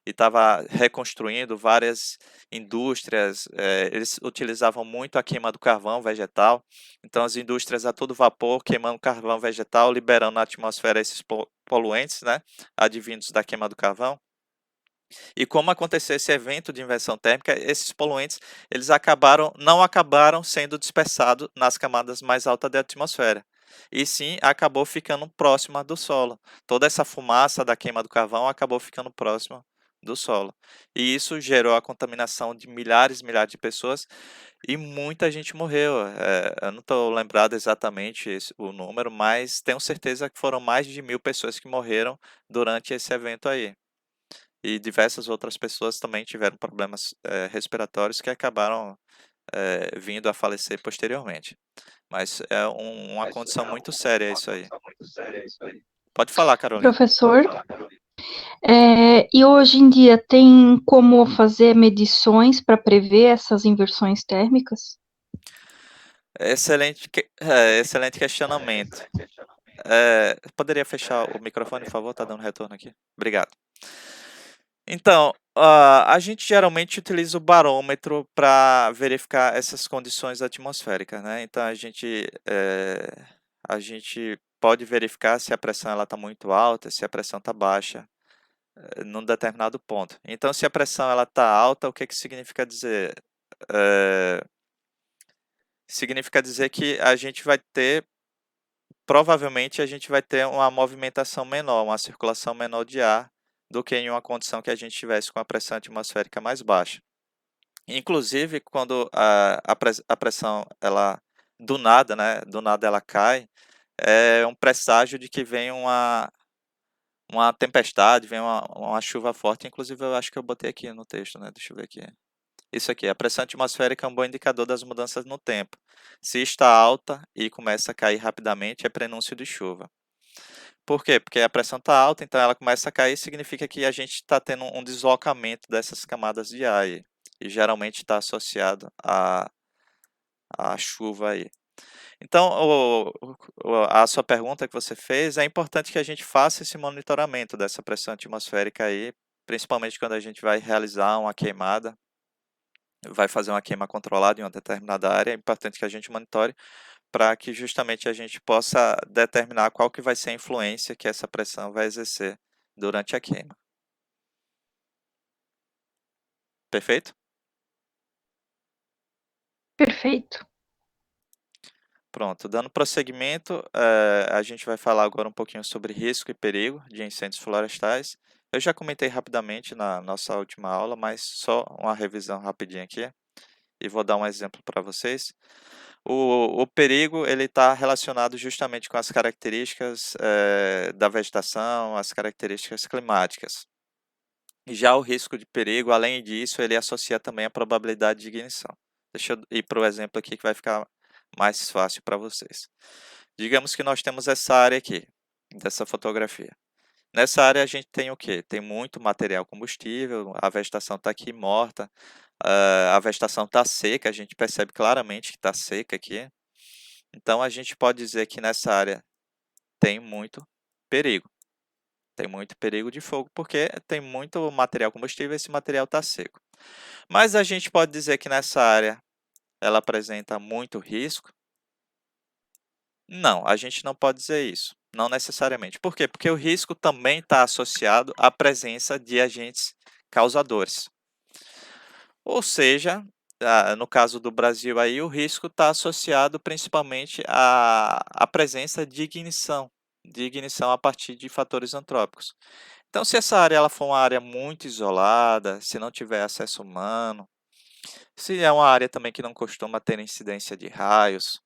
e estava reconstruindo várias indústrias. Eles utilizavam muito a queima do carvão vegetal, então as indústrias a todo vapor queimando carvão vegetal, liberando na atmosfera esses poluentes, né? Advindos da queima do carvão. E como aconteceu esse evento de inversão térmica, esses poluentes eles não acabaram sendo dispersados nas camadas mais altas da atmosfera, e sim acabou ficando próxima do solo. Toda essa fumaça da queima do carvão acabou ficando próxima do solo. E isso gerou a contaminação de milhares e milhares de pessoas e muita gente morreu. Eu não estou lembrado exatamente o número, mas tenho certeza que foram mais de 1.000 pessoas que morreram durante esse evento aí. E diversas outras pessoas também tiveram problemas respiratórios que acabaram vindo a falecer posteriormente. Mas é uma condição muito séria isso aí. Pode falar, Carolina. Professor, e hoje em dia tem como fazer medições para prever essas inversões térmicas? Excelente questionamento. Poderia fechar o microfone, por favor? Está dando retorno aqui. Obrigado. Então, a gente geralmente utiliza o barômetro para verificar essas condições atmosféricas, né? Então, a gente pode verificar se a pressão está muito alta, se a pressão está baixa, num determinado ponto. Então, se a pressão está alta, o que significa dizer? Significa dizer que provavelmente a gente vai ter uma movimentação menor, uma circulação menor de ar, do que em uma condição que a gente tivesse com a pressão atmosférica mais baixa. Inclusive, quando a pressão, do nada ela cai, é um presságio de que vem uma tempestade, vem uma chuva forte. Inclusive, eu acho que eu botei aqui no texto, né? Deixa eu ver aqui. Isso aqui, a pressão atmosférica é um bom indicador das mudanças no tempo. Se está alta e começa a cair rapidamente, é prenúncio de chuva. Por quê? Porque a pressão está alta, então ela começa a cair, significa que a gente está tendo um deslocamento dessas camadas de ar aí, e geralmente está associado à chuva aí. Então, a sua pergunta que você fez, é importante que a gente faça esse monitoramento dessa pressão atmosférica aí, principalmente quando a gente vai realizar uma queimada, vai fazer uma queima controlada em uma determinada área, é importante que a gente monitore para que justamente a gente possa determinar qual que vai ser a influência que essa pressão vai exercer durante a queima. Perfeito? Perfeito. Pronto, dando prosseguimento, a gente vai falar agora um pouquinho sobre risco e perigo de incêndios florestais. Eu já comentei rapidamente na nossa última aula, mas só uma revisão rapidinha aqui, e vou dar um exemplo para vocês. O perigo ele está relacionado justamente com as características da vegetação, as características climáticas. E já o risco de perigo, além disso, ele associa também a probabilidade de ignição. Deixa eu ir para o exemplo aqui que vai ficar mais fácil para vocês. Digamos que nós temos essa área aqui, dessa fotografia. Nessa área a gente tem o quê? Tem muito material combustível, a vegetação está aqui morta, a vegetação está seca, a gente percebe claramente que está seca aqui. Então a gente pode dizer que nessa área tem muito perigo. Tem muito perigo de fogo, porque tem muito material combustível e esse material está seco. Mas a gente pode dizer que nessa área ela apresenta muito risco? Não, a gente não pode dizer isso. Não necessariamente. Por quê? Porque o risco também está associado à presença de agentes causadores. Ou seja, no caso do Brasil aí, o risco está associado principalmente à presença de ignição a partir de fatores antrópicos. Então, se essa área ela for uma área muito isolada, se não tiver acesso humano, se é uma área também que não costuma ter incidência de raios,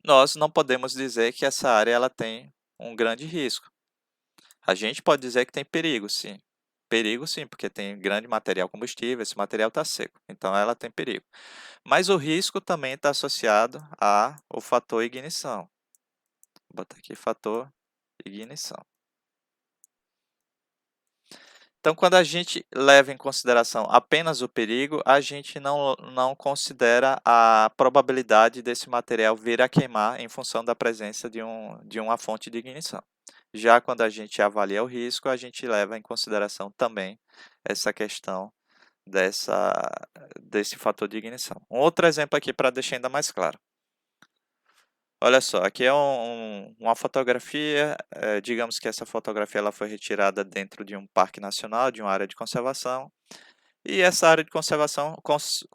nós não podemos dizer que essa área ela tem um grande risco. A gente pode dizer que tem perigo, sim. Perigo, sim, porque tem grande material combustível, esse material está seco, então ela tem perigo. Mas o risco também está associado ao fator ignição. Vou botar aqui fator ignição. Então, quando a gente leva em consideração apenas o perigo, a gente não considera a probabilidade desse material vir a queimar em função da presença de uma fonte de ignição. Já quando a gente avalia o risco, a gente leva em consideração também essa questão desse fator de ignição. Um outro exemplo aqui para deixar ainda mais claro. Olha só, aqui é uma fotografia, digamos que essa fotografia ela foi retirada dentro de um parque nacional, de uma área de conservação, e essa área de conservação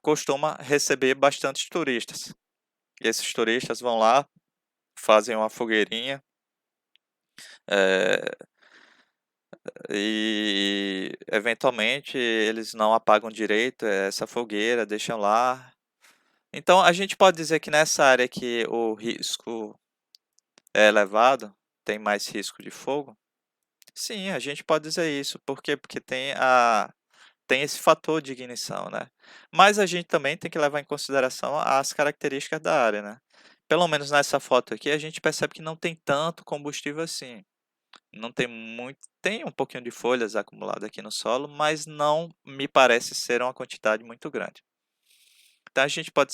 costuma receber bastantes turistas. E esses turistas vão lá, fazem uma fogueirinha, e eventualmente eles não apagam direito essa fogueira, deixam lá. Então a gente pode dizer que nessa área que o risco é elevado, tem mais risco de fogo? Sim, a gente pode dizer isso. Por quê? Porque tem esse fator de ignição, né? Mas a gente também tem que levar em consideração as características da área, né? Pelo menos nessa foto aqui, a gente percebe que não tem tanto combustível assim. Não tem muito, tem um pouquinho de folhas acumuladas aqui no solo, mas não me parece ser uma quantidade muito grande. Então a gente pode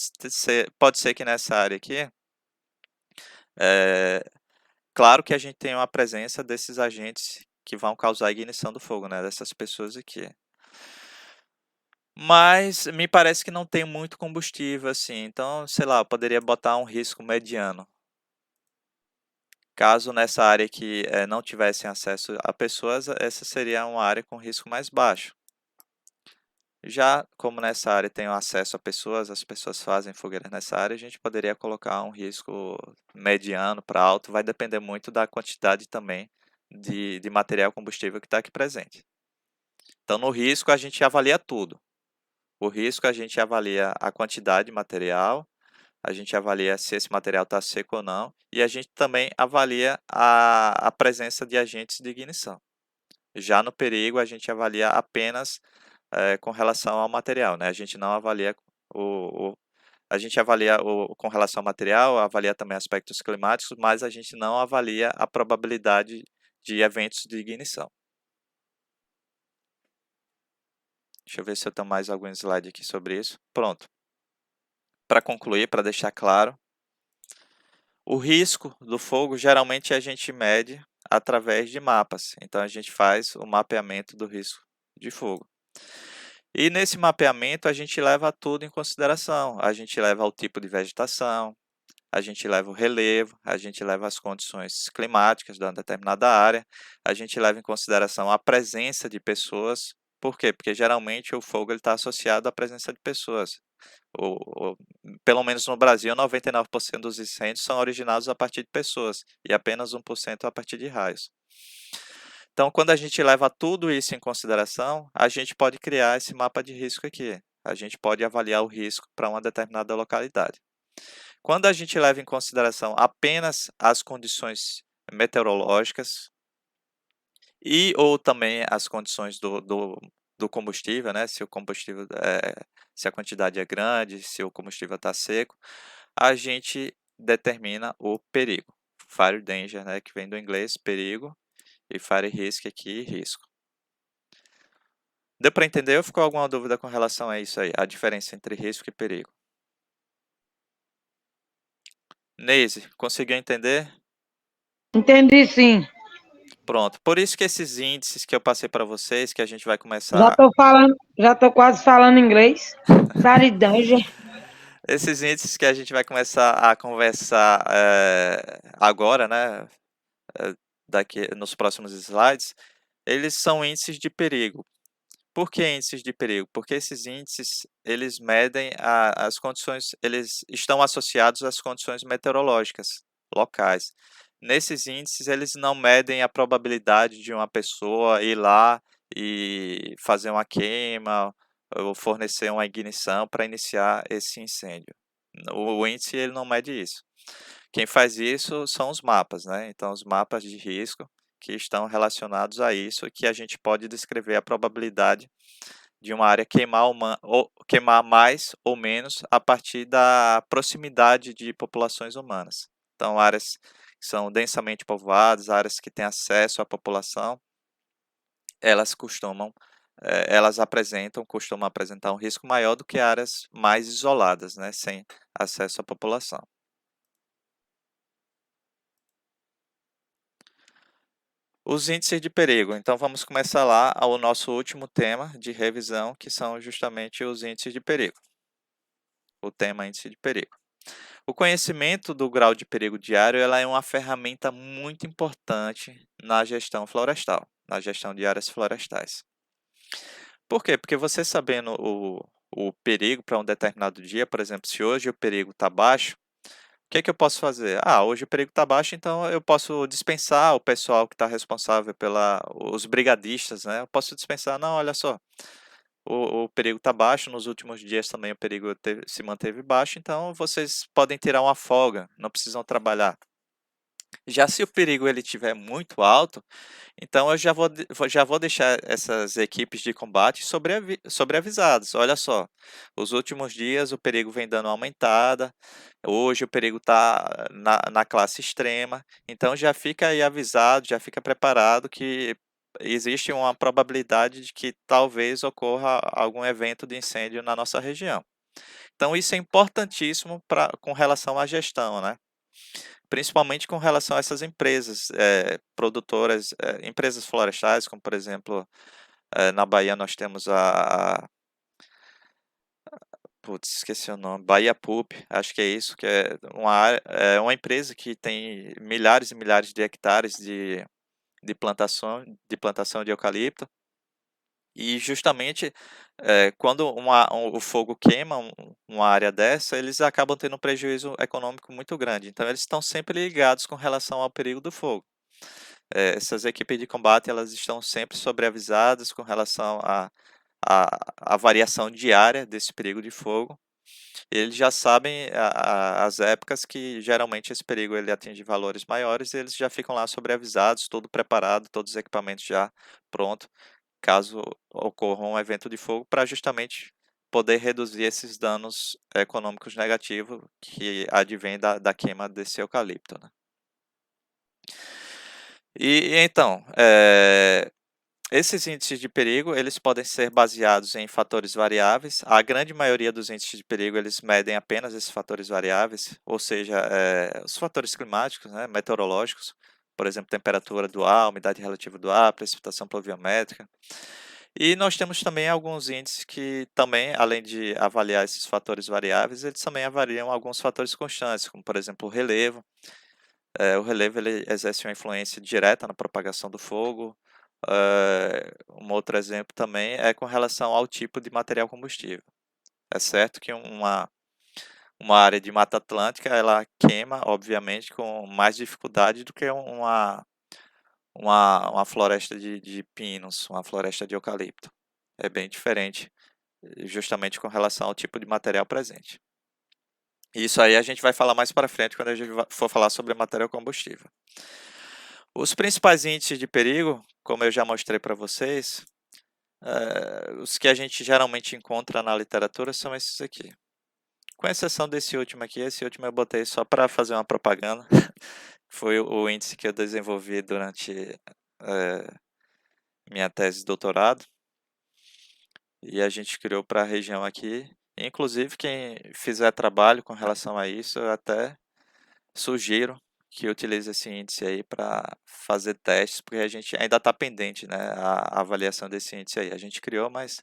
ser que nessa área aqui, claro que a gente tem uma presença desses agentes que vão causar a ignição do fogo, né? Dessas pessoas aqui. Mas me parece que não tem muito combustível assim, então, sei lá, eu poderia botar um risco mediano. Caso nessa área que não tivessem acesso a pessoas, essa seria uma área com risco mais baixo. Já como nessa área tem acesso a pessoas, as pessoas fazem fogueiras nessa área, a gente poderia colocar um risco mediano para alto, vai depender muito da quantidade também de material combustível que está aqui presente. Então, no risco, a gente avalia tudo. O risco, a gente avalia a quantidade de material, a gente avalia se esse material está seco ou não, e a gente também avalia a presença de agentes de ignição. Já no perigo, a gente avalia apenas com relação ao material, né? A gente não avalia a gente avalia com relação ao material, avalia também aspectos climáticos, mas a gente não avalia a probabilidade de eventos de ignição. Deixa eu ver se eu tenho mais algum slide aqui sobre isso. Pronto. Para concluir, para deixar claro, o risco do fogo geralmente a gente mede através de mapas. Então a gente faz o mapeamento do risco de fogo. E nesse mapeamento a gente leva tudo em consideração. A gente leva o tipo de vegetação, a gente leva o relevo, a gente leva as condições climáticas de uma determinada área, a gente leva em consideração a presença de pessoas. Por quê? Porque geralmente o fogo está associado à presença de pessoas. Pelo menos no Brasil, 99% dos incêndios são originados a partir de pessoas e apenas 1% a partir de raios. Então, quando a gente leva tudo isso em consideração, a gente pode criar esse mapa de risco aqui. A gente pode avaliar o risco para uma determinada localidade. Quando a gente leva em consideração apenas as condições meteorológicas e ou também as condições do combustível, né? Se o combustível se a quantidade é grande, se o combustível está seco, a gente determina o perigo. Fire danger, né? Que vem do inglês perigo, e fire risk aqui, risco. Deu para entender ou ficou alguma dúvida com relação a isso aí? A diferença entre risco e perigo? Neise, conseguiu entender? Entendi, sim. Pronto. Por isso que esses índices que eu passei para vocês, que a gente vai Já começar... tô falando, já tô quase falando inglês. Fire danger. Esses índices que a gente vai começar a conversar agora, né? Daqui nos próximos slides, eles são índices de perigo. Por que índices de perigo? Porque esses índices, eles medem as condições, eles estão associados às condições meteorológicas locais. Nesses índices, eles não medem a probabilidade de uma pessoa ir lá e fazer uma queima ou fornecer uma ignição para iniciar esse incêndio. O índice ele não mede isso. Quem faz isso são os mapas, né? Então, os mapas de risco que estão relacionados a isso, que a gente pode descrever a probabilidade de uma área queimar mais ou menos a partir da proximidade de populações humanas. Então, áreas que são densamente povoadas, áreas que têm acesso à população, elas costumam apresentar um risco maior do que áreas mais isoladas, né, sem acesso à população. Os índices de perigo. Então, vamos começar lá ao nosso último tema de revisão, que são justamente os índices de perigo. O tema índice de perigo. O conhecimento do grau de perigo diário ela é uma ferramenta muito importante na gestão florestal, na gestão de áreas florestais. Por quê? Porque você sabendo o perigo para um determinado dia, por exemplo, se hoje o perigo está baixo, o que eu posso fazer? Hoje o perigo está baixo, então eu posso dispensar o pessoal que está responsável os brigadistas, né? Eu posso dispensar, não, olha só, o perigo está baixo, nos últimos dias também o perigo se manteve baixo, então vocês podem tirar uma folga, não precisam trabalhar. Já se o perigo ele estiver muito alto, então eu já vou deixar essas equipes de combate sobreavisadas. Olha só, os últimos dias o perigo vem dando uma aumentada, hoje o perigo está na classe extrema, então já fica aí avisado, já fica preparado que existe uma probabilidade de que talvez ocorra algum evento de incêndio na nossa região. Então isso é importantíssimo com relação à gestão, né? Principalmente com relação a essas empresas produtoras, empresas florestais, como por exemplo, na Bahia nós temos putz, esqueci o nome, Bahia Pulp, acho que é isso, que é uma empresa que tem milhares e milhares de hectares de plantação de eucalipto, e justamente quando o fogo queima uma área dessa, eles acabam tendo um prejuízo econômico muito grande. Então, eles estão sempre ligados com relação ao perigo do fogo. Essas equipes de combate elas estão sempre sobreavisadas com relação à variação diária desse perigo de fogo. Eles já sabem as épocas que geralmente esse perigo ele atinge valores maiores, e eles já ficam lá sobreavisados, tudo preparado, todos os equipamentos já prontos caso ocorra um evento de fogo, para justamente poder reduzir esses danos econômicos negativos que advêm da queima desse eucalipto, né? E então, esses índices de perigo, eles podem ser baseados em fatores variáveis. A grande maioria dos índices de perigo, eles medem apenas esses fatores variáveis, ou seja, os fatores climáticos, né, meteorológicos, por exemplo, temperatura do ar, umidade relativa do ar, precipitação pluviométrica. E nós temos também alguns índices que também, além de avaliar esses fatores variáveis, eles também avaliam alguns fatores constantes, como por exemplo o relevo. O relevo ele exerce uma influência direta na propagação do fogo. Um outro exemplo também é com relação ao tipo de material combustível. É certo que uma área de Mata Atlântica ela queima, obviamente, com mais dificuldade do que uma floresta de pinos, uma floresta de eucalipto. É bem diferente, justamente com relação ao tipo de material presente. Isso aí a gente vai falar mais para frente quando a gente for falar sobre material combustível. Os principais índices de perigo, como eu já mostrei para vocês, os que a gente geralmente encontra na literatura são esses aqui. Com exceção desse último aqui, esse último eu botei só para fazer uma propaganda. Foi o índice que eu desenvolvi durante minha tese de doutorado. E a gente criou para a região aqui. Inclusive, quem fizer trabalho com relação a isso, eu até sugiro que utilize esse índice aí para fazer testes, porque a gente ainda está pendente, né, a avaliação desse índice aí. A gente criou, mas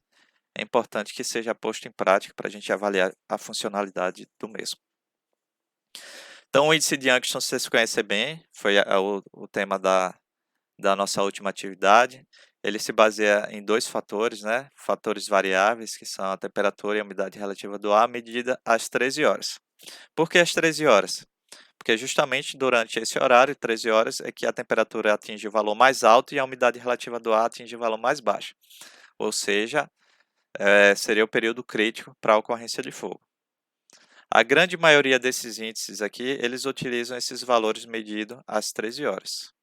é importante que seja posto em prática para a gente avaliar a funcionalidade do mesmo. Então, o índice de Youngstown vocês conhecem bem, foi o tema da nossa última atividade. Ele se baseia em dois fatores, né? Fatores variáveis, que são a temperatura e a umidade relativa do ar, medida às 13 horas. Por que às 13 horas? Porque justamente durante esse horário, 13 horas, é que a temperatura atinge o valor mais alto e a umidade relativa do ar atinge o valor mais baixo. Ou seja, seria o período crítico para a ocorrência de fogo. A grande maioria desses índices aqui, eles utilizam esses valores medidos às 13 horas.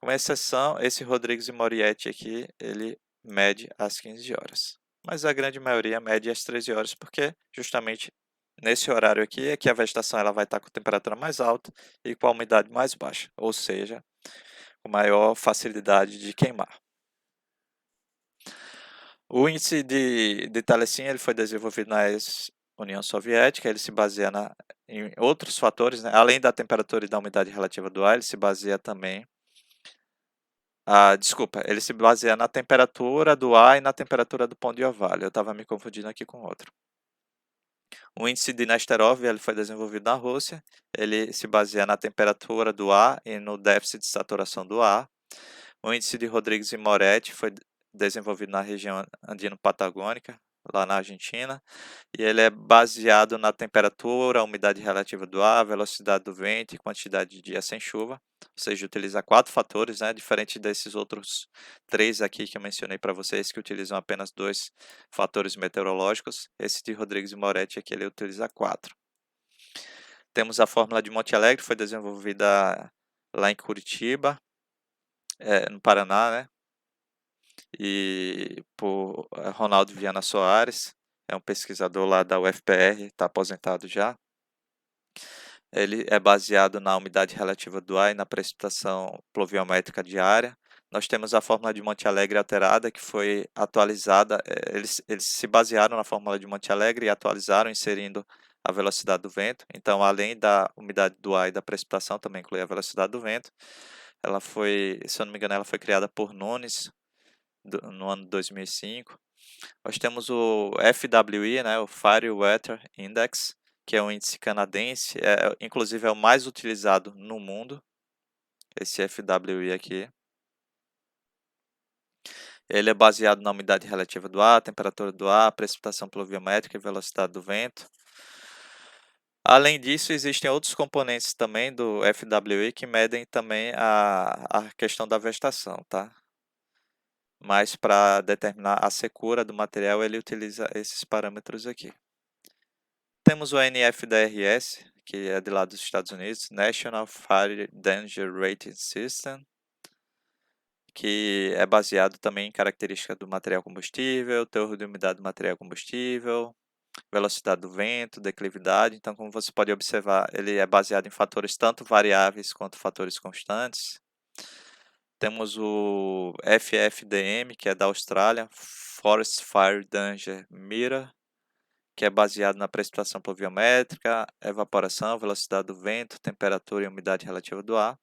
Com exceção, esse Rodrigues e Moriarty aqui, ele mede às 15 horas. Mas a grande maioria mede às 13 horas, porque justamente nesse horário aqui é que a vegetação ela vai estar com temperatura mais alta e com a umidade mais baixa, ou seja, com maior facilidade de queimar. O índice de Taliesin ele foi desenvolvido na ex-União Soviética, ele se baseia em outros fatores, né? Além da temperatura e da umidade relativa do ar, ele se baseia também ele se baseia na temperatura do ar e na temperatura do pão de orvalho. Eu estava me confundindo aqui com outro. O índice de Nesterov ele foi desenvolvido na Rússia. Ele se baseia na temperatura do ar e no déficit de saturação do ar. O índice de Rodrigues e Moretti foi desenvolvido na região andino-patagônica, lá na Argentina, e ele é baseado na temperatura, umidade relativa do ar, velocidade do vento e quantidade de dias sem chuva, ou seja, utiliza 4 fatores, né, diferente desses outros 3 aqui que eu mencionei para vocês, que utilizam apenas 2 fatores meteorológicos. Esse de Rodrigues e Moretti aqui ele utiliza 4. Temos a fórmula de Monte Alegre, foi desenvolvida lá em Curitiba, no Paraná, né? E por Ronaldo Viana Soares, é um pesquisador lá da UFPR, está aposentado já. Ele é baseado na umidade relativa do ar e na precipitação pluviométrica diária. Nós temos a fórmula de Monte Alegre alterada, que foi atualizada. Eles se basearam na fórmula de Monte Alegre e atualizaram, inserindo a velocidade do vento. Então, além da umidade do ar e da precipitação, também inclui a velocidade do vento. Ela foi, se eu não me engano, ela foi criada por Nunes, no ano 2005. Nós temos o FWI, né, o Fire Weather Index, que é um índice canadense, inclusive é o mais utilizado no mundo, esse FWI aqui. Ele é baseado na umidade relativa do ar, temperatura do ar, precipitação pluviométrica e velocidade do vento. Além disso, existem outros componentes também do FWI que medem também a questão da vegetação, tá? Mas para determinar a secura do material, ele utiliza esses parâmetros aqui. Temos o NFDRS, que é de lá dos Estados Unidos, National Fire Danger Rating System. que é baseado também em características do material combustível, teor de umidade do material combustível, velocidade do vento, declividade. Então, como você pode observar, ele é baseado em fatores tanto variáveis quanto fatores constantes. Temos o FFDM, que é da Austrália, Forest Fire Danger Meter, que é baseado na precipitação pluviométrica, evaporação, velocidade do vento, temperatura e umidade relativa do ar.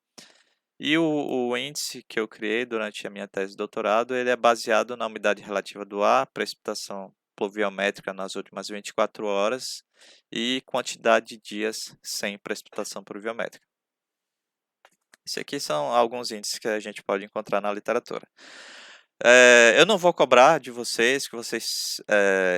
E o índice que eu criei durante a minha tese de doutorado, ele é baseado na umidade relativa do ar, precipitação pluviométrica nas últimas 24 horas e quantidade de dias sem precipitação pluviométrica. Esses aqui são alguns índices que a gente pode encontrar na literatura. Eu não vou cobrar de vocês que vocês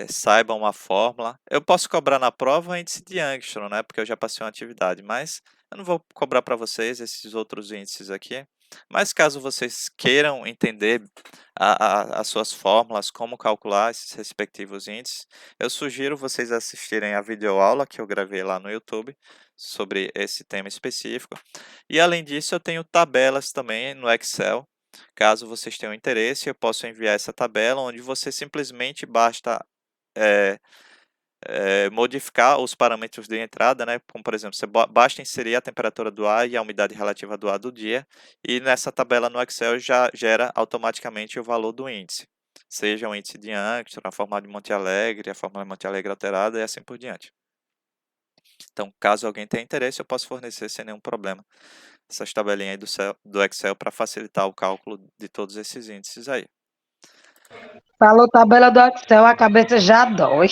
saibam uma fórmula. Eu posso cobrar na prova o índice de Angstrom, né? Porque eu já passei uma atividade, mas eu não vou cobrar para vocês esses outros índices aqui. Mas caso vocês queiram entender as suas fórmulas, como calcular esses respectivos índices, eu sugiro vocês assistirem a videoaula que eu gravei lá no YouTube sobre esse tema específico. E além disso, eu tenho tabelas também no Excel. Caso vocês tenham interesse, eu posso enviar essa tabela, onde você simplesmente basta modificar os parâmetros de entrada, né? Como, por exemplo, você basta inserir a temperatura do ar e a umidade relativa do ar do dia, e nessa tabela no Excel já gera automaticamente o valor do índice, seja o índice de Angstrom, a fórmula de Monte Alegre, a fórmula de Monte Alegre alterada e assim por diante. Então, caso alguém tenha interesse, eu posso fornecer sem nenhum problema essas tabelinhas aí do Excel para facilitar o cálculo de todos esses índices aí. Falou tabela do Excel, a cabeça já dói.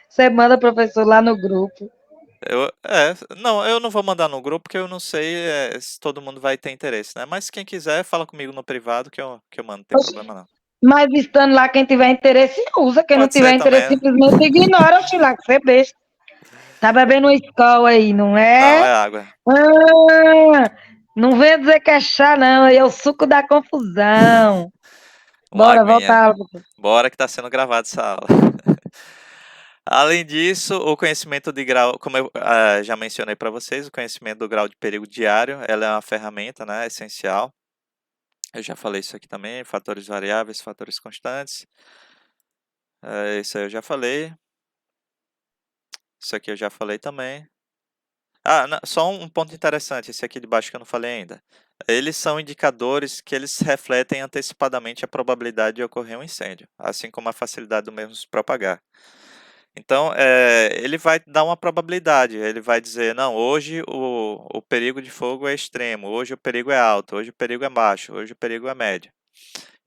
Você manda, professor, lá no grupo. Eu não vou mandar no grupo, porque eu não sei se todo mundo vai ter interesse, né? Mas quem quiser, fala comigo no privado que eu mando, não tem problema não. Mas estando lá, quem tiver interesse, usa. Quem não Pode ser tiver interesse, também. simplesmente ignora. Oxi lá, que você é besta. Tá bebendo uma escola aí, não Não, é? é água. Não venha dizer que é chá, não. Aí é o suco da confusão. Uma Bora, aguinha. voltar. Bora que está sendo gravada essa aula. Além disso, o conhecimento de grau, como eu já mencionei para vocês, o conhecimento do grau de perigo diário, ela é uma ferramenta, né, essencial. Eu já falei isso aqui também, fatores variáveis, fatores constantes. Isso aí eu já falei. Isso aqui eu já falei também. Só um ponto interessante, esse aqui de baixo que eu não falei ainda. Eles são indicadores que eles refletem antecipadamente a probabilidade de ocorrer um incêndio, assim como a facilidade do mesmo se propagar. Então, ele vai dar uma probabilidade, ele vai dizer, não, hoje o perigo de fogo é extremo, hoje o perigo é alto, hoje o perigo é baixo, hoje o perigo é médio.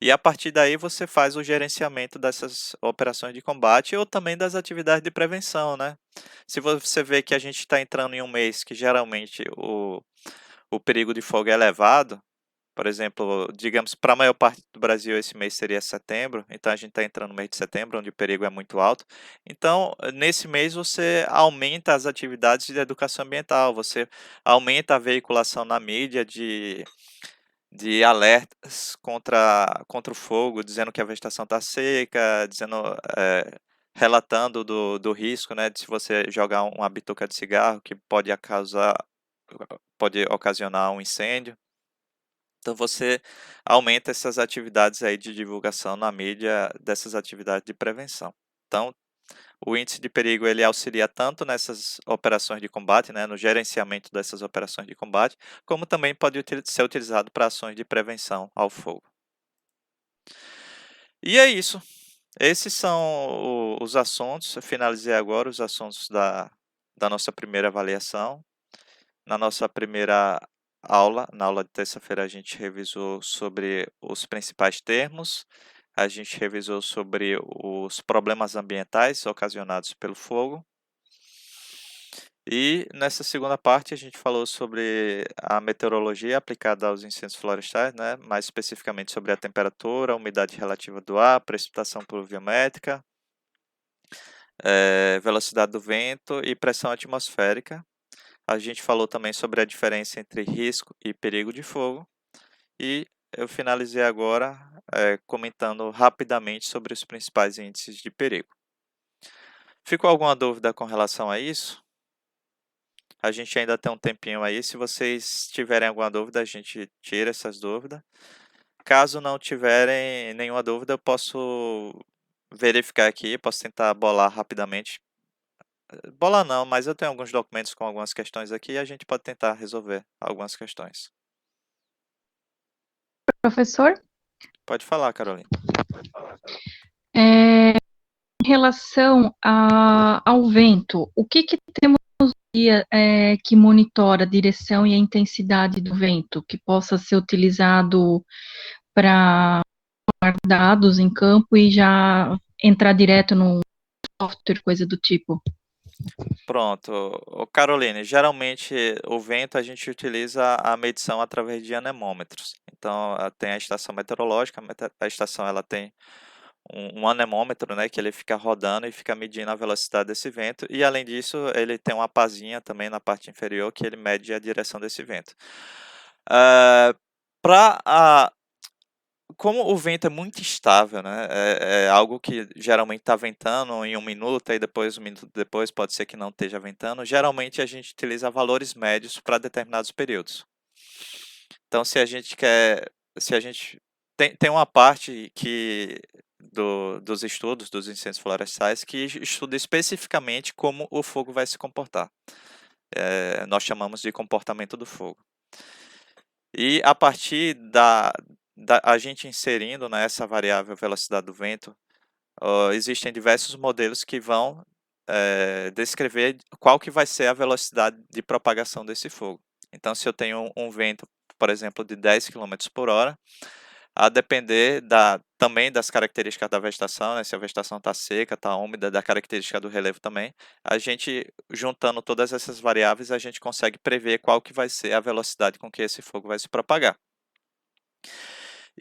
E a partir daí você faz o gerenciamento dessas operações de combate ou também das atividades de prevenção, né? Se você vê que a gente está entrando em um mês que geralmente o perigo de fogo é elevado, por exemplo, digamos, para a maior parte do Brasil esse mês seria setembro, então a gente está entrando no mês de setembro, onde o perigo é muito alto. Então, nesse mês você aumenta as atividades de educação ambiental, você aumenta a veiculação na mídia de alertas contra o fogo, dizendo que a vegetação está seca, relatando do risco, né, de se você jogar uma bituca de cigarro que pode ocasionar um incêndio. Então você aumenta essas atividades aí de divulgação na mídia dessas atividades de prevenção. Então, o índice de perigo ele auxilia tanto nessas operações de combate, né, no gerenciamento dessas operações de combate, como também pode ser utilizado para ações de prevenção ao fogo. E é isso. Esses são os assuntos. Eu finalizei agora os assuntos da nossa primeira avaliação. Na nossa primeira aula, na aula de terça-feira, a gente revisou sobre os principais termos, a gente revisou sobre os problemas ambientais ocasionados pelo fogo. E nessa segunda parte a gente falou sobre a meteorologia aplicada aos incêndios florestais, né? Mais especificamente sobre a temperatura, a umidade relativa do ar, precipitação pluviométrica, velocidade do vento e pressão atmosférica. A gente falou também sobre a diferença entre risco e perigo de fogo. E eu finalizei agora comentando rapidamente sobre os principais índices de perigo. Ficou alguma dúvida com relação a isso? A gente ainda tem um tempinho aí. Se vocês tiverem alguma dúvida, a gente tira essas dúvidas. Caso não tiverem nenhuma dúvida, eu posso verificar aqui, posso tentar bolar rapidamente. Bolar não, mas eu tenho alguns documentos com algumas questões aqui e a gente pode tentar resolver algumas questões. Professor, Pode falar, Carolina. em relação ao vento, o que temos que monitora a direção e a intensidade do vento, que possa ser utilizado para dados em campo e já entrar direto no software, coisa do tipo? Pronto. Caroline, geralmente o vento a gente utiliza a medição através de anemômetros. Então, tem a estação meteorológica, a estação ela tem um anemômetro, né, que ele fica rodando e fica medindo a velocidade desse vento, e além disso, ele tem uma pazinha também na parte inferior que ele mede a direção desse vento. Como o vento é muito instável, né, é algo que geralmente está ventando em 1 minuto, aí depois, 1 minuto depois, pode ser que não esteja ventando, geralmente a gente utiliza valores médios para determinados períodos. Então, se a gente tem uma parte dos estudos dos incêndios florestais que estuda especificamente como o fogo vai se comportar. Nós chamamos de comportamento do fogo. E a partir a gente inserindo nessa variável velocidade do vento, existem diversos modelos que vão descrever qual que vai ser a velocidade de propagação desse fogo. Então, se eu tenho um vento, por exemplo, de 10 km por hora, a depender também das características da vegetação, né? Se a vegetação está seca, está úmida, da característica do relevo também, a gente, juntando todas essas variáveis, a gente consegue prever qual que vai ser a velocidade com que esse fogo vai se propagar.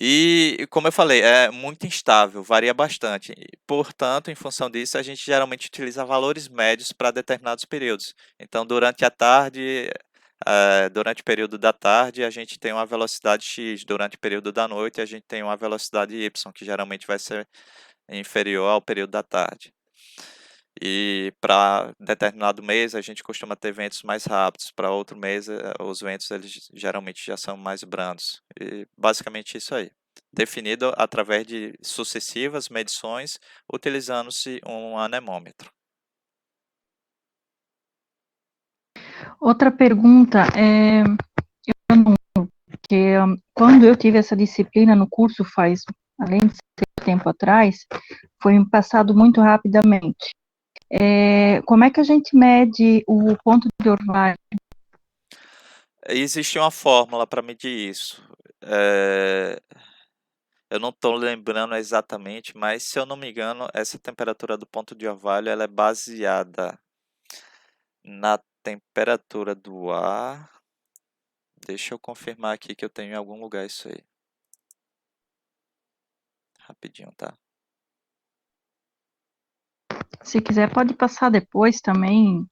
E, como eu falei, é muito instável, varia bastante. Portanto, em função disso, a gente geralmente utiliza valores médios para determinados períodos. Então, durante a tarde, durante o período da tarde, a gente tem uma velocidade x, durante o período da noite, a gente tem uma velocidade y, que geralmente vai ser inferior ao período da tarde. E para determinado mês, a gente costuma ter ventos mais rápidos, para outro mês, os ventos eles geralmente já são mais brandos. E basicamente isso aí, definido através de sucessivas medições, utilizando-se um anemômetro. Outra pergunta porque quando eu tive essa disciplina no curso além de ser tempo atrás, foi passado muito rapidamente. Como é que a gente mede o ponto de orvalho? Existe uma fórmula para medir isso. Eu não estou lembrando exatamente, mas se eu não me engano, essa temperatura do ponto de orvalho ela é baseada na temperatura do ar. Deixa eu confirmar aqui que eu tenho em algum lugar isso aí. Rapidinho, tá? Se quiser, pode passar depois também.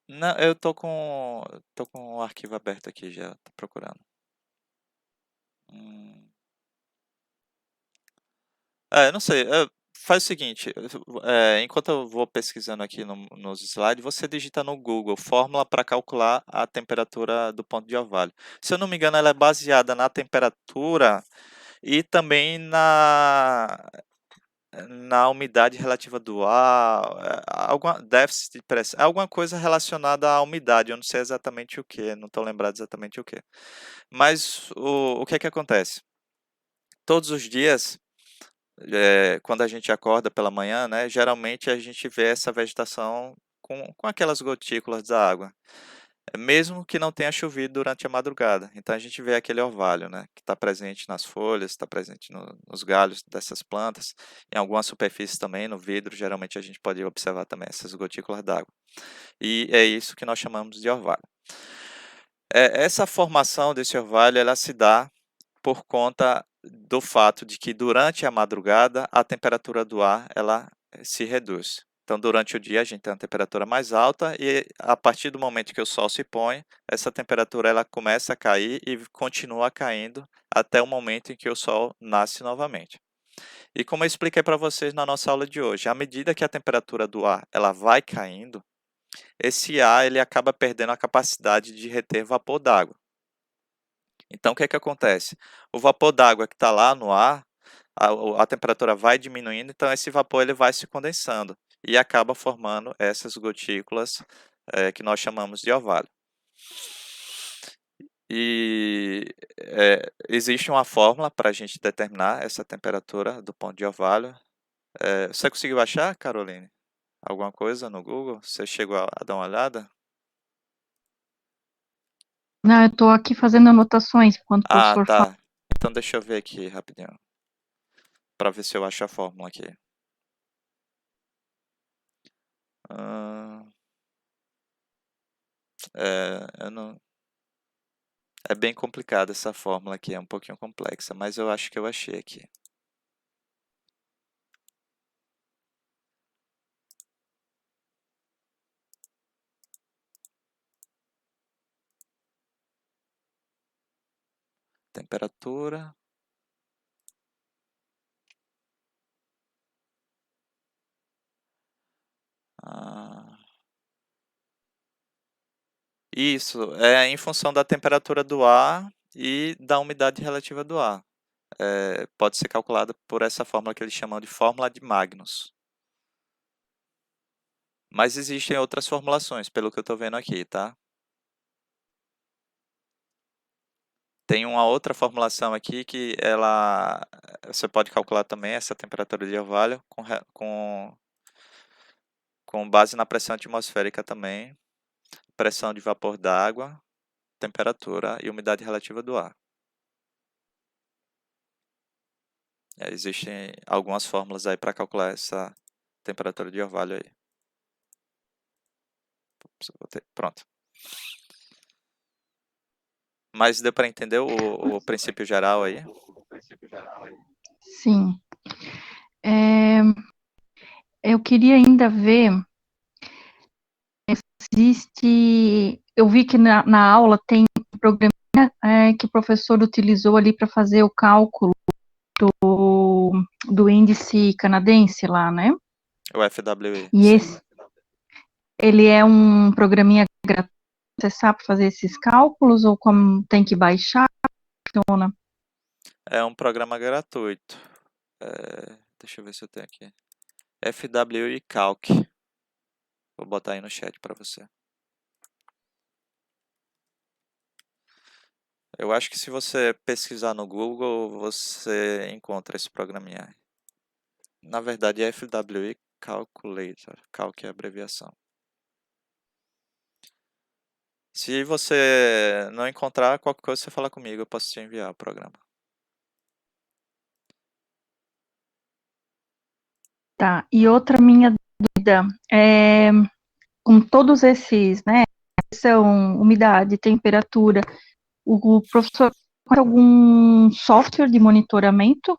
Não, eu tô com o arquivo aberto aqui já, tô procurando. Não sei, faz o seguinte, enquanto eu vou pesquisando aqui nos slides, você digita no Google fórmula para calcular a temperatura do ponto de orvalho. Se eu não me engano, ela é baseada na temperatura e também na umidade relativa do ar, alguma déficit de pressão, alguma coisa relacionada à umidade, eu não sei exatamente o que, não estou lembrado exatamente o que. Mas o que é que acontece? Todos os dias, quando a gente acorda pela manhã, né, geralmente a gente vê essa vegetação com aquelas gotículas da água, mesmo que não tenha chovido durante a madrugada. Então a gente vê aquele orvalho, né, que está presente nas folhas, está presente nos galhos dessas plantas, em algumas superfícies também, no vidro, geralmente a gente pode observar também essas gotículas d'água. E é isso que nós chamamos de orvalho. Essa formação desse orvalho, ela se dá por conta do fato de que durante a madrugada a temperatura do ar ela se reduz. Então, durante o dia a gente tem uma temperatura mais alta e a partir do momento que o sol se põe, essa temperatura ela começa a cair e continua caindo até o momento em que o sol nasce novamente. E como eu expliquei para vocês na nossa aula de hoje, à medida que a temperatura do ar ela vai caindo, esse ar ele acaba perdendo a capacidade de reter vapor d'água. Então, o que é que acontece? O vapor d'água que está lá no ar, a temperatura vai diminuindo, então esse vapor ele vai se condensando e acaba formando essas gotículas que nós chamamos de orvalho. E existe uma fórmula para a gente determinar essa temperatura do ponto de orvalho. Você conseguiu achar, Caroline? Alguma coisa no Google? Você chegou a dar uma olhada? Não, eu estou aqui fazendo anotações enquanto o Ah, professor fala. tá. Então deixa eu ver aqui rapidinho. Para ver se eu acho a fórmula aqui. Eu não... É bem complicada essa fórmula aqui, é um pouquinho complexa, mas eu acho que eu achei aqui. Temperatura. Isso, é em função da temperatura do ar e da umidade relativa do ar. Pode ser calculada por essa fórmula que eles chamam de fórmula de Magnus. Mas existem outras formulações, pelo que eu estou vendo aqui, tá? Tem uma outra formulação aqui que você pode calcular também essa temperatura de orvalho com base na pressão atmosférica também, pressão de vapor d'água, temperatura e umidade relativa do ar. Existem algumas fórmulas aí para calcular essa temperatura de orvalho aí. Pronto. Mas deu para entender o princípio geral aí? Sim. Eu queria ainda ver se existe. Eu vi que na aula tem um programa que o professor utilizou ali para fazer o cálculo do índice canadense lá, né? O FWI. E sim. Ele é um programinha gratuito. Você sabe fazer esses cálculos ou como tem que baixar? Funciona? É um programa gratuito. Deixa eu ver se eu tenho aqui. FWI Calc. Vou botar aí no chat para você. Eu acho que se você pesquisar no Google, você encontra esse programinha. Na verdade é FWI Calculator. Calc é a abreviação. Se você não encontrar qualquer coisa, você fala comigo, eu posso te enviar o programa. Tá, e outra minha dúvida é, com todos esses, né, pressão, umidade, temperatura, o professor tem algum software de monitoramento?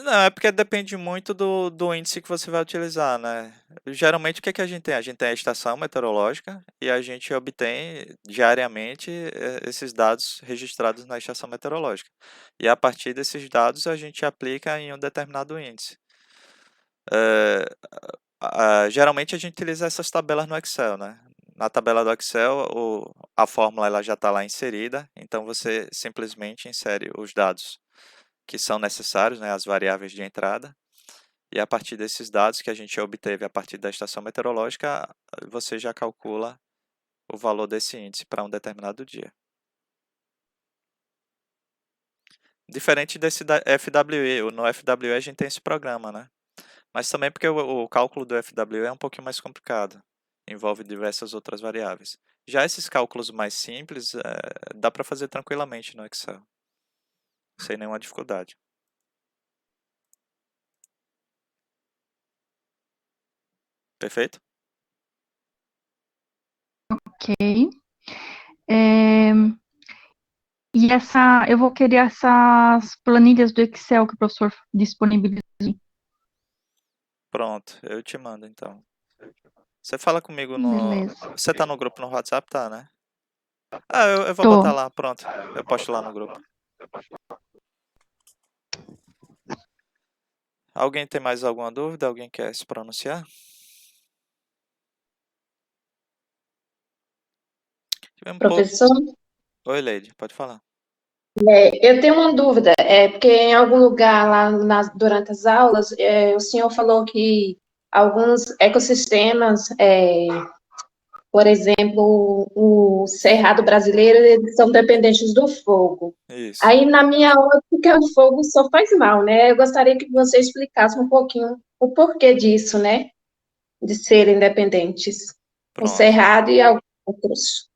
Não, é porque depende muito do índice que você vai utilizar, né? Geralmente, o que a gente tem? A gente tem a estação meteorológica e a gente obtém diariamente esses dados registrados na estação meteorológica. E a partir desses dados, a gente aplica em um determinado índice. Geralmente, a gente utiliza essas tabelas no Excel, né? Na tabela do Excel, a fórmula ela já está lá inserida, então você simplesmente insere os dados que são necessários, né, as variáveis de entrada, e a partir desses dados que a gente obteve a partir da estação meteorológica, você já calcula o valor desse índice para um determinado dia. Diferente desse da FWI, no FWI a gente tem esse programa, né? Mas também porque o cálculo do FWI é um pouquinho mais complicado, envolve diversas outras variáveis. Já esses cálculos mais simples, dá para fazer tranquilamente no Excel, sem nenhuma dificuldade. Perfeito? Ok. E eu vou querer essas planilhas do Excel que o professor disponibilizou. Pronto, eu te mando então. Você fala comigo Beleza. Você tá no grupo no WhatsApp, tá, né? Ah, eu vou Tô. botar lá, pronto. Eu posto lá no grupo. Alguém tem mais alguma dúvida? Alguém quer se pronunciar? Tivemos Professor, Oi, Leide, pode falar. eu tenho uma dúvida, porque em algum lugar lá durante as aulas, o senhor falou que alguns ecossistemas, por exemplo, o cerrado brasileiro, eles são dependentes do fogo. Isso. Aí, na minha ótica, o fogo só faz mal, né? Eu gostaria que você explicasse um pouquinho o porquê disso, né? De serem dependentes. O Pronto. cerrado e alguns outros.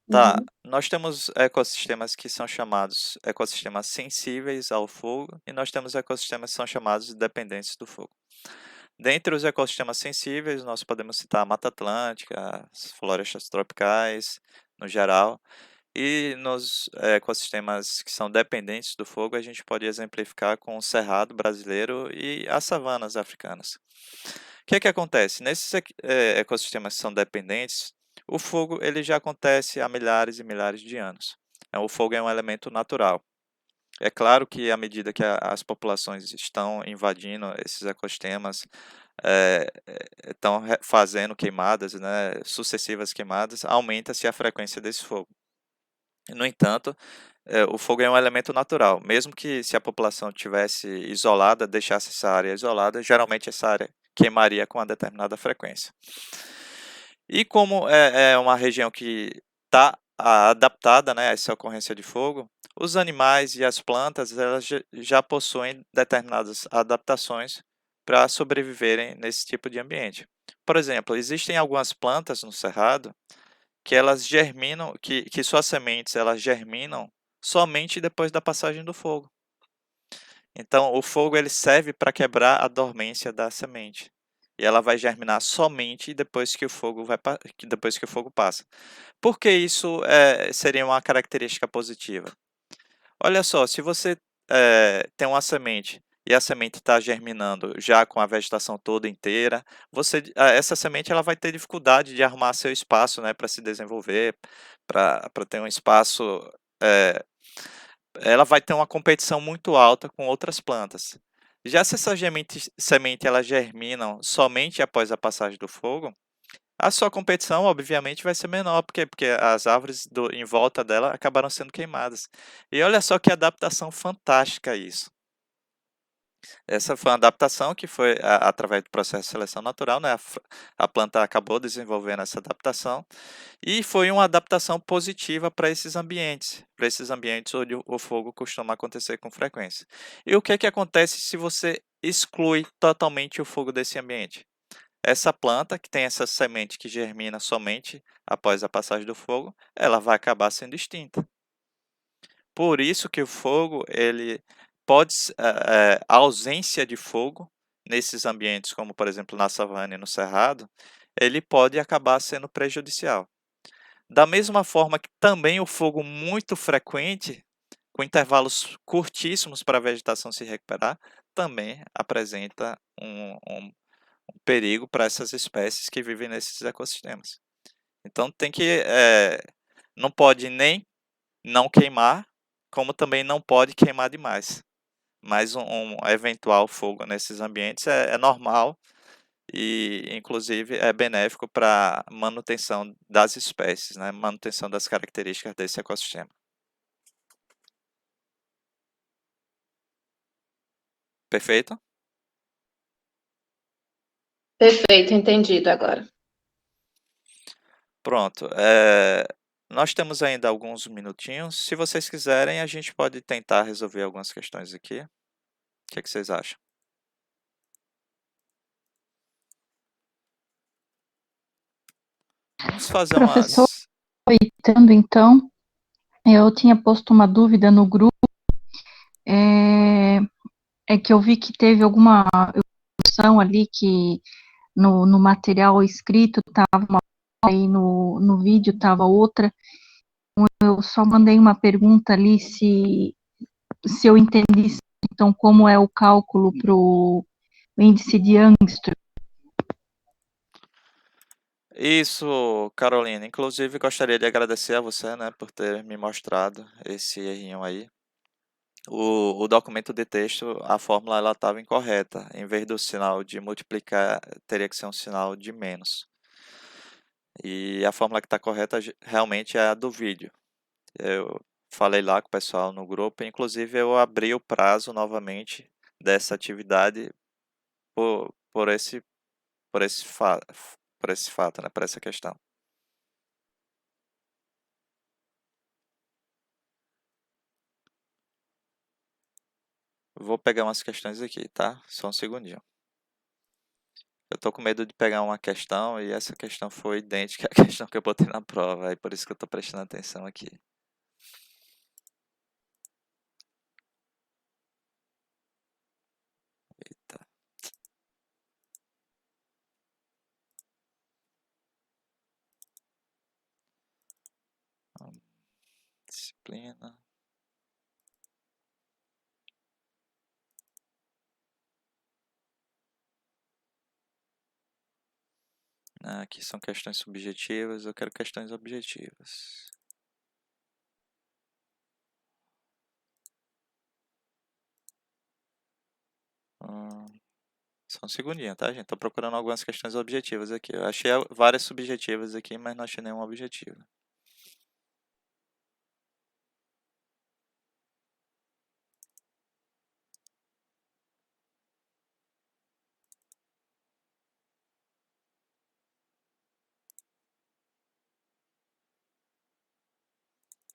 Tá, Uhum. nós temos ecossistemas que são chamados ecossistemas sensíveis ao fogo e nós temos ecossistemas que são chamados dependentes do fogo. Dentre os ecossistemas sensíveis, nós podemos citar a Mata Atlântica, as florestas tropicais, no geral, e nos ecossistemas que são dependentes do fogo, a gente pode exemplificar com o Cerrado brasileiro e as savanas africanas. O que é que acontece? Nesses ecossistemas que são dependentes, o fogo ele já acontece há milhares e milhares de anos. O fogo é um elemento natural. É claro que à medida que as populações estão invadindo esses ecossistemas, estão fazendo queimadas, né, sucessivas queimadas, aumenta-se a frequência desse fogo. No entanto, o fogo é um elemento natural. Mesmo que se a população tivesse isolada, deixasse essa área isolada, geralmente essa área queimaria com uma determinada frequência. E como é uma região que está adaptada, né, a essa ocorrência de fogo, os animais e as plantas elas já possuem determinadas adaptações para sobreviverem nesse tipo de ambiente. Por exemplo, existem algumas plantas no cerrado que elas germinam, que suas sementes elas germinam somente depois da passagem do fogo. Então, o fogo ele serve para quebrar a dormência da semente. E ela vai germinar somente depois que o fogo depois que o fogo passa. Por que isso seria uma característica positiva? Olha só, se você tem uma semente e a semente está germinando já com a vegetação toda inteira, essa semente ela vai ter dificuldade de arrumar seu espaço, né, para se desenvolver, para ter um espaço. Ela vai ter uma competição muito alta com outras plantas. Já se essa semente ela germinam somente após a passagem do fogo, a sua competição, obviamente, vai ser menor, porque as árvores em volta dela acabaram sendo queimadas. E olha só que adaptação fantástica isso. Essa foi uma adaptação que foi através do processo de seleção natural, né? A planta acabou desenvolvendo essa adaptação e foi uma adaptação positiva para esses ambientes onde o fogo costuma acontecer com frequência. E o que é que acontece se você exclui totalmente o fogo desse ambiente? Essa planta, que tem essa semente que germina somente após a passagem do fogo, ela vai acabar sendo extinta. Por isso que o fogo, ele a ausência de fogo nesses ambientes, como por exemplo na savana e no cerrado, ele pode acabar sendo prejudicial. Da mesma forma que também o fogo muito frequente, com intervalos curtíssimos para a vegetação se recuperar, também apresenta um perigo para essas espécies que vivem nesses ecossistemas. Então não pode nem não queimar, como também não pode queimar demais. Mas um eventual fogo nesses ambientes é normal e, inclusive, é benéfico para a manutenção das espécies, né? Manutenção das características desse ecossistema. Perfeito? Perfeito, entendido agora. Pronto. Nós temos ainda alguns minutinhos. Se vocês quiserem, a gente pode tentar resolver algumas questões aqui. O que é que vocês acham? Vamos fazer Professor, umas... aproveitando então, eu tinha posto uma dúvida no grupo, é que eu vi que teve alguma evolução ali que no material escrito estava uma aí no vídeo estava outra. Eu só mandei uma pergunta ali se eu entendi então como é o cálculo para o índice de Youngster. Isso, Carolina. Inclusive, gostaria de agradecer a você, né, por ter me mostrado esse errinho aí. o documento de texto, a fórmula ela estava incorreta. Em vez do sinal de multiplicar, teria que ser um sinal de menos. E a fórmula que está correta realmente é a do vídeo. Eu falei lá com o pessoal no grupo, inclusive eu abri o prazo novamente dessa atividade por esse fato, né, por essa questão. Vou pegar umas questões aqui, tá? Só um segundinho. Eu tô com medo de pegar uma questão e essa questão foi idêntica à questão que eu botei na prova, aí por isso que eu tô prestando atenção aqui. Eita. Disciplina. Aqui são questões subjetivas, eu quero questões objetivas. Só um segundinho, tá, gente? Tô procurando algumas questões objetivas aqui. Eu achei várias subjetivas aqui, mas não achei nenhuma objetiva.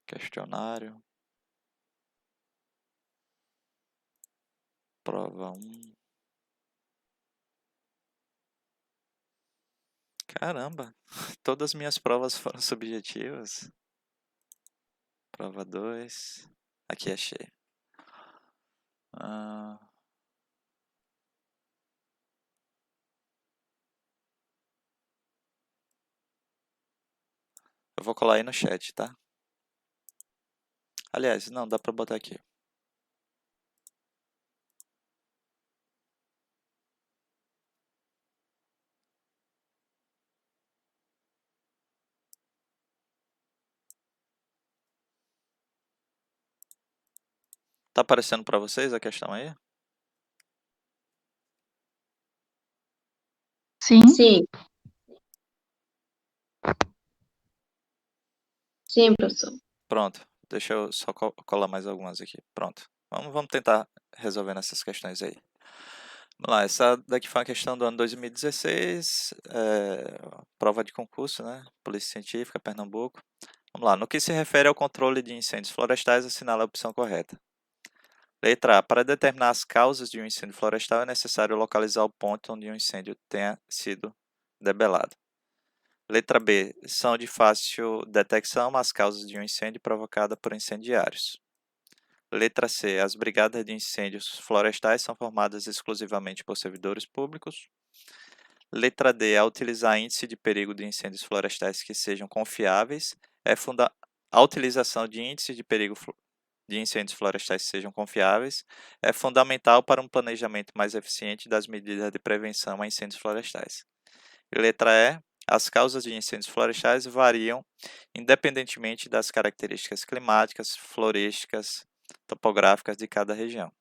Questionário. Prova 1. Caramba, todas as minhas provas foram subjetivas. Prova 2. Aqui achei. Eu vou colar aí no chat, tá? Aliás, não, dá pra botar aqui. Tá aparecendo pra vocês a questão aí? Sim. Sim. Sim, professor. Pronto, deixa eu só colar mais algumas aqui. Pronto, vamos tentar resolvendo essas questões aí. Vamos lá, essa daqui foi uma questão do ano 2016, prova de concurso, né? Polícia Científica, Pernambuco. Vamos lá, no que se refere ao controle de incêndios florestais, assinale a opção correta. Letra A. Para determinar as causas de um incêndio florestal, é necessário localizar o ponto onde um incêndio tenha sido debelado. Letra B. São de fácil detecção as causas de um incêndio provocado por incendiários. Letra C. As brigadas de incêndios florestais são formadas exclusivamente por servidores públicos. Letra D. A utilizar índice de perigo de incêndios florestais que sejam confiáveis. A utilização de índices de perigo de incêndios florestais que sejam confiáveis é fundamental para um planejamento mais eficiente das medidas de prevenção a incêndios florestais. E letra E. As causas de incêndios florestais variam independentemente das características climáticas, florísticas, topográficas de cada região.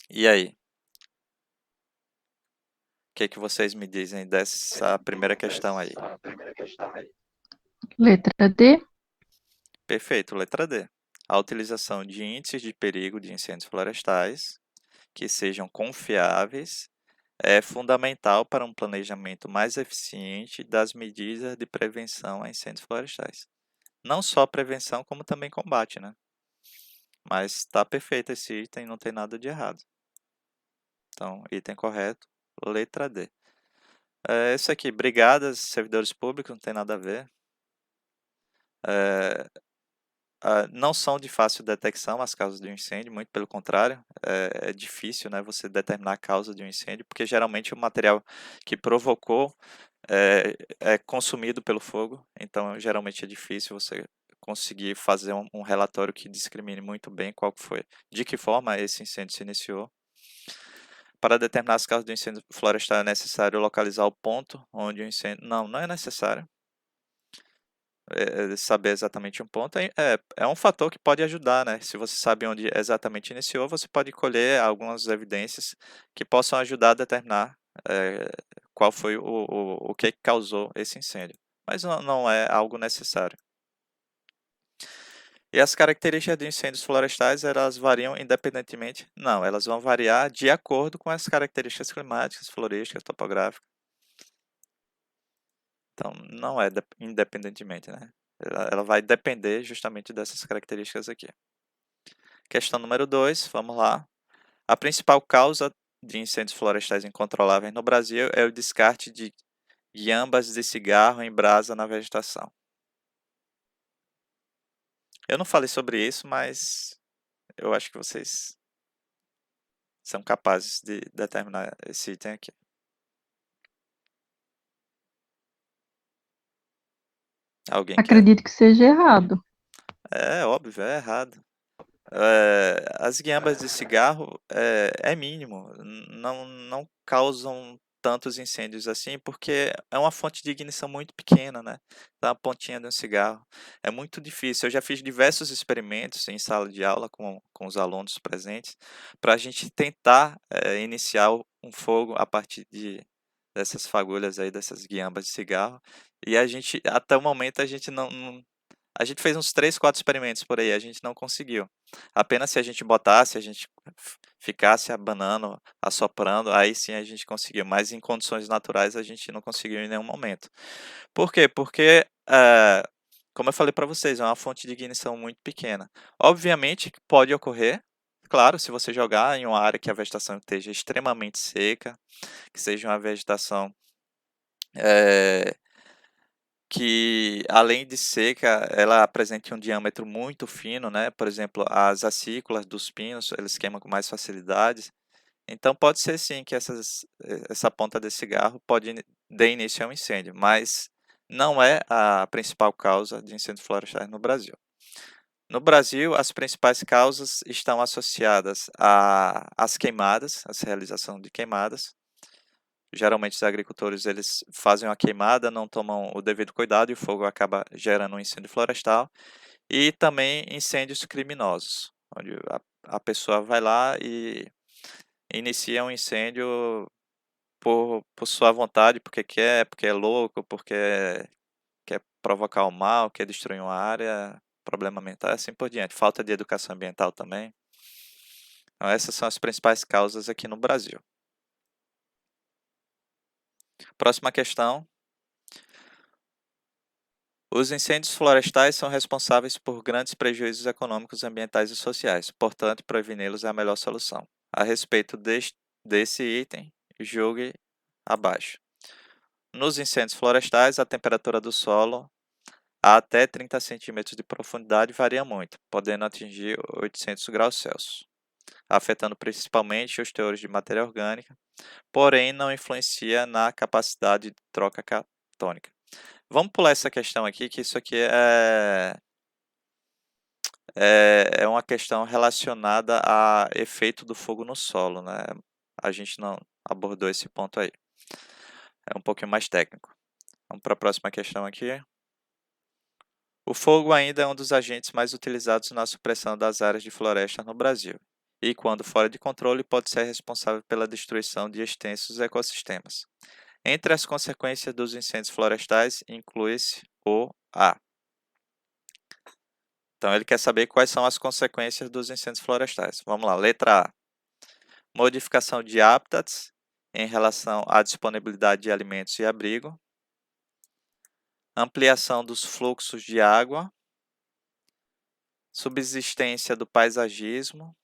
E aí? O que vocês me dizem dessa primeira questão aí? Letra D. Perfeito, letra D. A utilização de índices de perigo de incêndios florestais que sejam confiáveis é fundamental para um planejamento mais eficiente das medidas de prevenção a incêndios florestais. Não só prevenção, como também combate, né? Mas está perfeito esse item, não tem nada de errado. Então, item correto, letra D. Isso aqui, brigadas, servidores públicos, não tem nada a ver. Não são de fácil detecção as causas de um incêndio, muito pelo contrário, é difícil, né, você determinar a causa de um incêndio, porque geralmente o material que provocou é consumido pelo fogo, então geralmente é difícil você conseguir fazer um relatório que discrimine muito bem qual foi, de que forma esse incêndio se iniciou. Para determinar as causas do incêndio florestal é necessário localizar o ponto onde o incêndio... Não é necessário. saber exatamente um ponto é um fator que pode ajudar, né? Se você sabe onde exatamente iniciou, você pode colher algumas evidências que possam ajudar a determinar qual foi o que causou esse incêndio. Mas não é algo necessário. E as características de incêndios florestais, elas variam independentemente? Não, elas vão variar de acordo com as características climáticas, florísticas, topográficas. Então, não é independentemente, né? Ela vai depender justamente dessas características aqui. Questão número 2, vamos lá. A principal causa de incêndios florestais incontroláveis no Brasil é o descarte de guiambas de cigarro em brasa na vegetação. Eu não falei sobre isso, mas eu acho que vocês são capazes de determinar esse item aqui. Alguém quer? Acredito que seja errado. É óbvio, é errado. As guiambas de cigarro é mínimo, não causam tantos incêndios assim, porque é uma fonte de ignição muito pequena, né? Da pontinha de um cigarro. É muito difícil. Eu já fiz diversos experimentos em sala de aula com os alunos presentes, para a gente tentar iniciar um fogo a partir dessas fagulhas aí, dessas guiambas de cigarro. E até o momento, a gente a gente fez uns 3, 4 experimentos por aí, a gente não conseguiu. Apenas se a gente botasse, a gente ficasse abanando, assoprando, aí sim a gente conseguiu. Mas em condições naturais a gente não conseguiu em nenhum momento. Por quê? Porque, como eu falei para vocês, é uma fonte de ignição muito pequena. Obviamente que pode ocorrer, claro, se você jogar em uma área que a vegetação esteja extremamente seca, que seja uma vegetação que, além de seca, ela apresenta um diâmetro muito fino, né? Por exemplo, as acículas dos pinos, eles queimam com mais facilidade. Então, pode ser sim que essa ponta de cigarro pode dar início a um incêndio, mas não é a principal causa de incêndios florestais no Brasil. No Brasil, as principais causas estão associadas às queimadas, à realização de queimadas. Geralmente os agricultores eles fazem uma queimada, não tomam o devido cuidado e o fogo acaba gerando um incêndio florestal. E também incêndios criminosos, onde a pessoa vai lá e inicia um incêndio por sua vontade, porque quer, porque é louco, porque quer provocar o mal, quer destruir uma área, problema mental, assim por diante. Falta de educação ambiental também. Então, essas são as principais causas aqui no Brasil. Próxima questão. Os incêndios florestais são responsáveis por grandes prejuízos econômicos, ambientais e sociais, portanto, preveni-los é a melhor solução. A respeito desse item, julgue abaixo. Nos incêndios florestais, a temperatura do solo a até 30 centímetros de profundidade varia muito, podendo atingir 800 graus Celsius, afetando principalmente os teores de matéria orgânica, porém não influencia na capacidade de troca catônica. Vamos pular essa questão aqui, que isso aqui é uma questão relacionada a efeito do fogo no solo, né? A gente não abordou esse ponto aí. É um pouquinho mais técnico. Vamos para a próxima questão aqui. O fogo ainda é um dos agentes mais utilizados na supressão das áreas de floresta no Brasil. E, quando fora de controle, pode ser responsável pela destruição de extensos ecossistemas. Entre as consequências dos incêndios florestais, inclui-se o A. Então, ele quer saber quais são as consequências dos incêndios florestais. Vamos lá, letra A. Modificação de hábitats em relação à disponibilidade de alimentos e abrigo. Ampliação dos fluxos de água. Subsistência do paisagismo.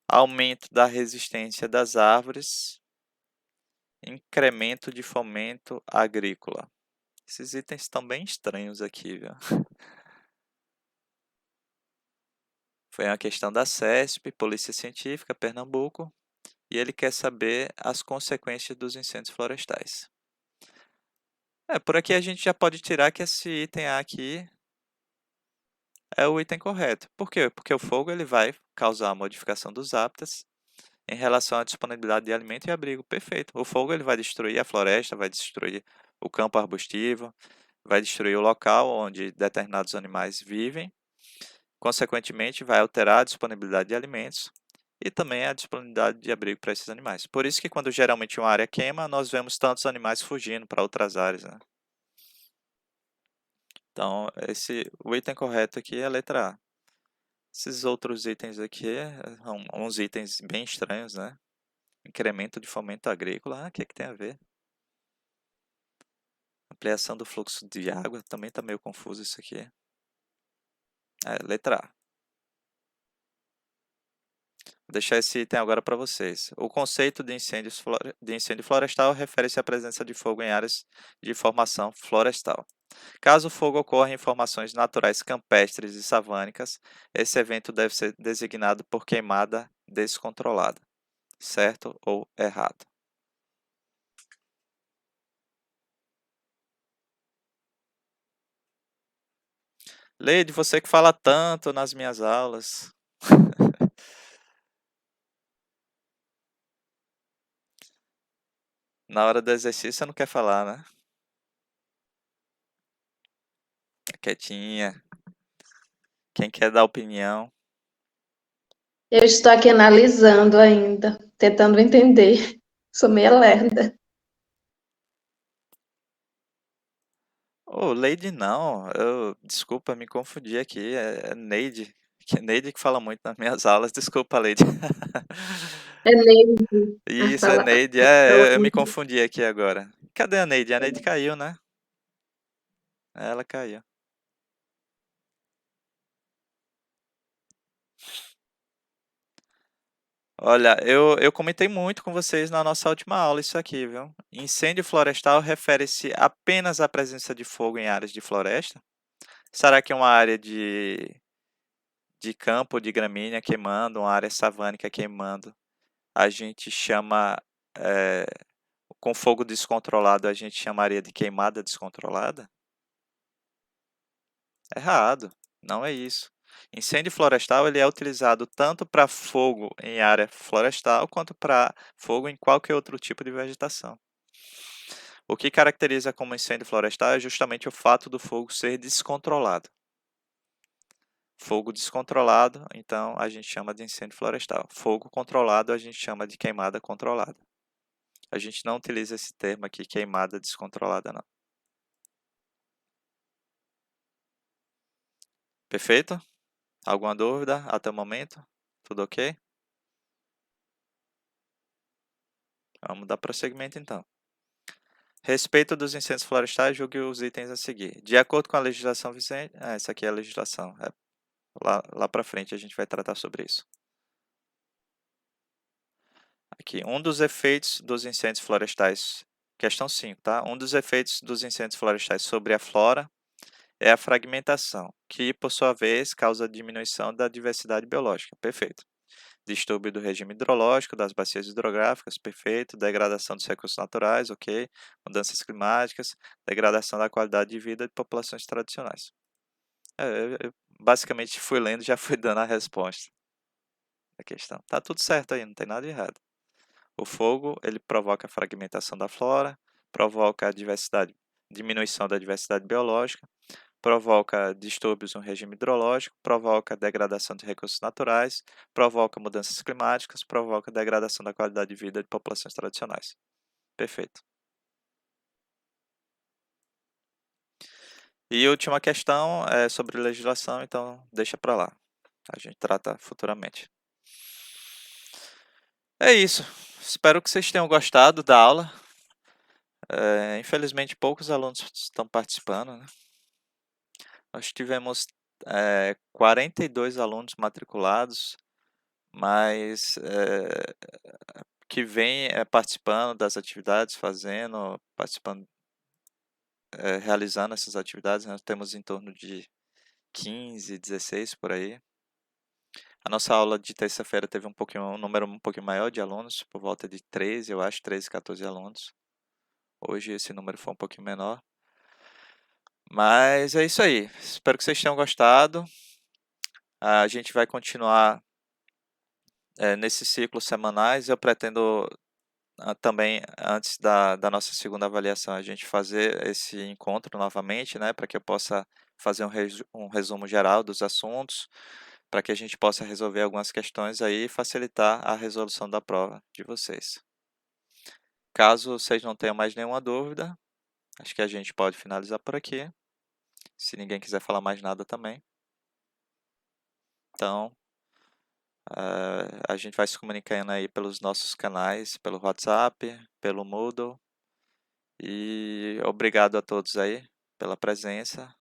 Aumento da resistência das árvores. Incremento de fomento agrícola. Esses itens estão bem estranhos aqui, viu? Foi uma questão da CESP, Polícia Científica, Pernambuco, e ele quer saber as consequências dos incêndios florestais. Por aqui a gente já pode tirar que esse item A aqui é o item correto. Por quê? Porque o fogo ele vai causar a modificação dos hábitats em relação à disponibilidade de alimento e abrigo. Perfeito. O fogo ele vai destruir a floresta, vai destruir o campo arbustivo, vai destruir o local onde determinados animais vivem, consequentemente vai alterar a disponibilidade de alimentos e também a disponibilidade de abrigo para esses animais. Por isso que quando geralmente uma área queima, nós vemos tantos animais fugindo para outras áreas, né? Então, o item correto aqui é a letra A. Esses outros itens aqui são uns itens bem estranhos, né? Incremento de fomento agrícola, o que tem a ver? Ampliação do fluxo de água, também está meio confuso isso aqui. Letra A. Vou deixar esse item agora para vocês. O conceito de incêndio florestal refere-se à presença de fogo em áreas de formação florestal. Caso o fogo ocorra em formações naturais campestres e savânicas, esse evento deve ser designado por queimada descontrolada. Certo ou errado? Leide, você que fala tanto nas minhas aulas. Na hora do exercício você não quer falar, né? Tá quietinha. Quem quer dar opinião? Eu estou aqui analisando ainda, tentando entender. Sou meio lerda. Ô, Leide não. Desculpa, me confundi aqui. É Neide. Neide que fala muito nas minhas aulas. Desculpa, Leide. É Neide a Isso, é falar. Neide. Eu me confundi aqui agora. Cadê a Neide? A Neide caiu, né? Ela caiu. Olha, eu comentei muito com vocês na nossa última aula isso aqui, viu? Incêndio florestal refere-se apenas à presença de fogo em áreas de floresta? Será que uma área de campo de gramínea queimando, uma área savânica queimando, a gente chama, com fogo descontrolado, a gente chamaria de queimada descontrolada? Errado, não é isso. Incêndio florestal ele é utilizado tanto para fogo em área florestal quanto para fogo em qualquer outro tipo de vegetação. O que caracteriza como incêndio florestal é justamente o fato do fogo ser descontrolado. Fogo descontrolado, então a gente chama de incêndio florestal. Fogo controlado a gente chama de queimada controlada. A gente não utiliza esse termo aqui, queimada descontrolada, não. Perfeito? Alguma dúvida até o momento? Tudo ok? Vamos dar prosseguimento então. Respeito dos incêndios florestais, julgue os itens a seguir. De acordo com a legislação vigente... essa aqui é a legislação. Lá para frente a gente vai tratar sobre isso. Aqui, um dos efeitos dos incêndios florestais, questão 5, tá? Um dos efeitos dos incêndios florestais sobre a flora é a fragmentação, que, por sua vez, causa diminuição da diversidade biológica. Perfeito. Distúrbio do regime hidrológico, das bacias hidrográficas, perfeito. Degradação dos recursos naturais, ok. Mudanças climáticas, degradação da qualidade de vida de populações tradicionais. Eu basicamente fui lendo e já fui dando a resposta da questão. Tá tudo certo aí, não tem nada de errado. O fogo, ele provoca a fragmentação da flora, provoca a diminuição da diversidade biológica, provoca distúrbios no regime hidrológico, provoca degradação de recursos naturais, provoca mudanças climáticas, provoca degradação da qualidade de vida de populações tradicionais. Perfeito. E a última questão é sobre legislação, então deixa para lá. A gente trata futuramente. É isso. Espero que vocês tenham gostado da aula. Infelizmente, poucos alunos estão participando, né? Nós tivemos 42 alunos matriculados, mas que vêm participando das atividades, participando, realizando essas atividades. Nós temos em torno de 15, 16 por aí. A nossa aula de terça-feira teve um número um pouquinho maior de alunos, por volta de 13, eu acho, 13, 14 alunos. Hoje esse número foi um pouquinho menor. Mas é isso aí. Espero que vocês tenham gostado. A gente vai continuar nesses ciclos semanais. Eu pretendo também, antes da nossa segunda avaliação, a gente fazer esse encontro novamente, né, para que eu possa fazer um resumo geral dos assuntos, para que a gente possa resolver algumas questões aí e facilitar a resolução da prova de vocês. Caso vocês não tenham mais nenhuma dúvida, acho que a gente pode finalizar por aqui. Se ninguém quiser falar mais nada também. Então, a gente vai se comunicando aí pelos nossos canais, pelo WhatsApp, pelo Moodle. E obrigado a todos aí pela presença.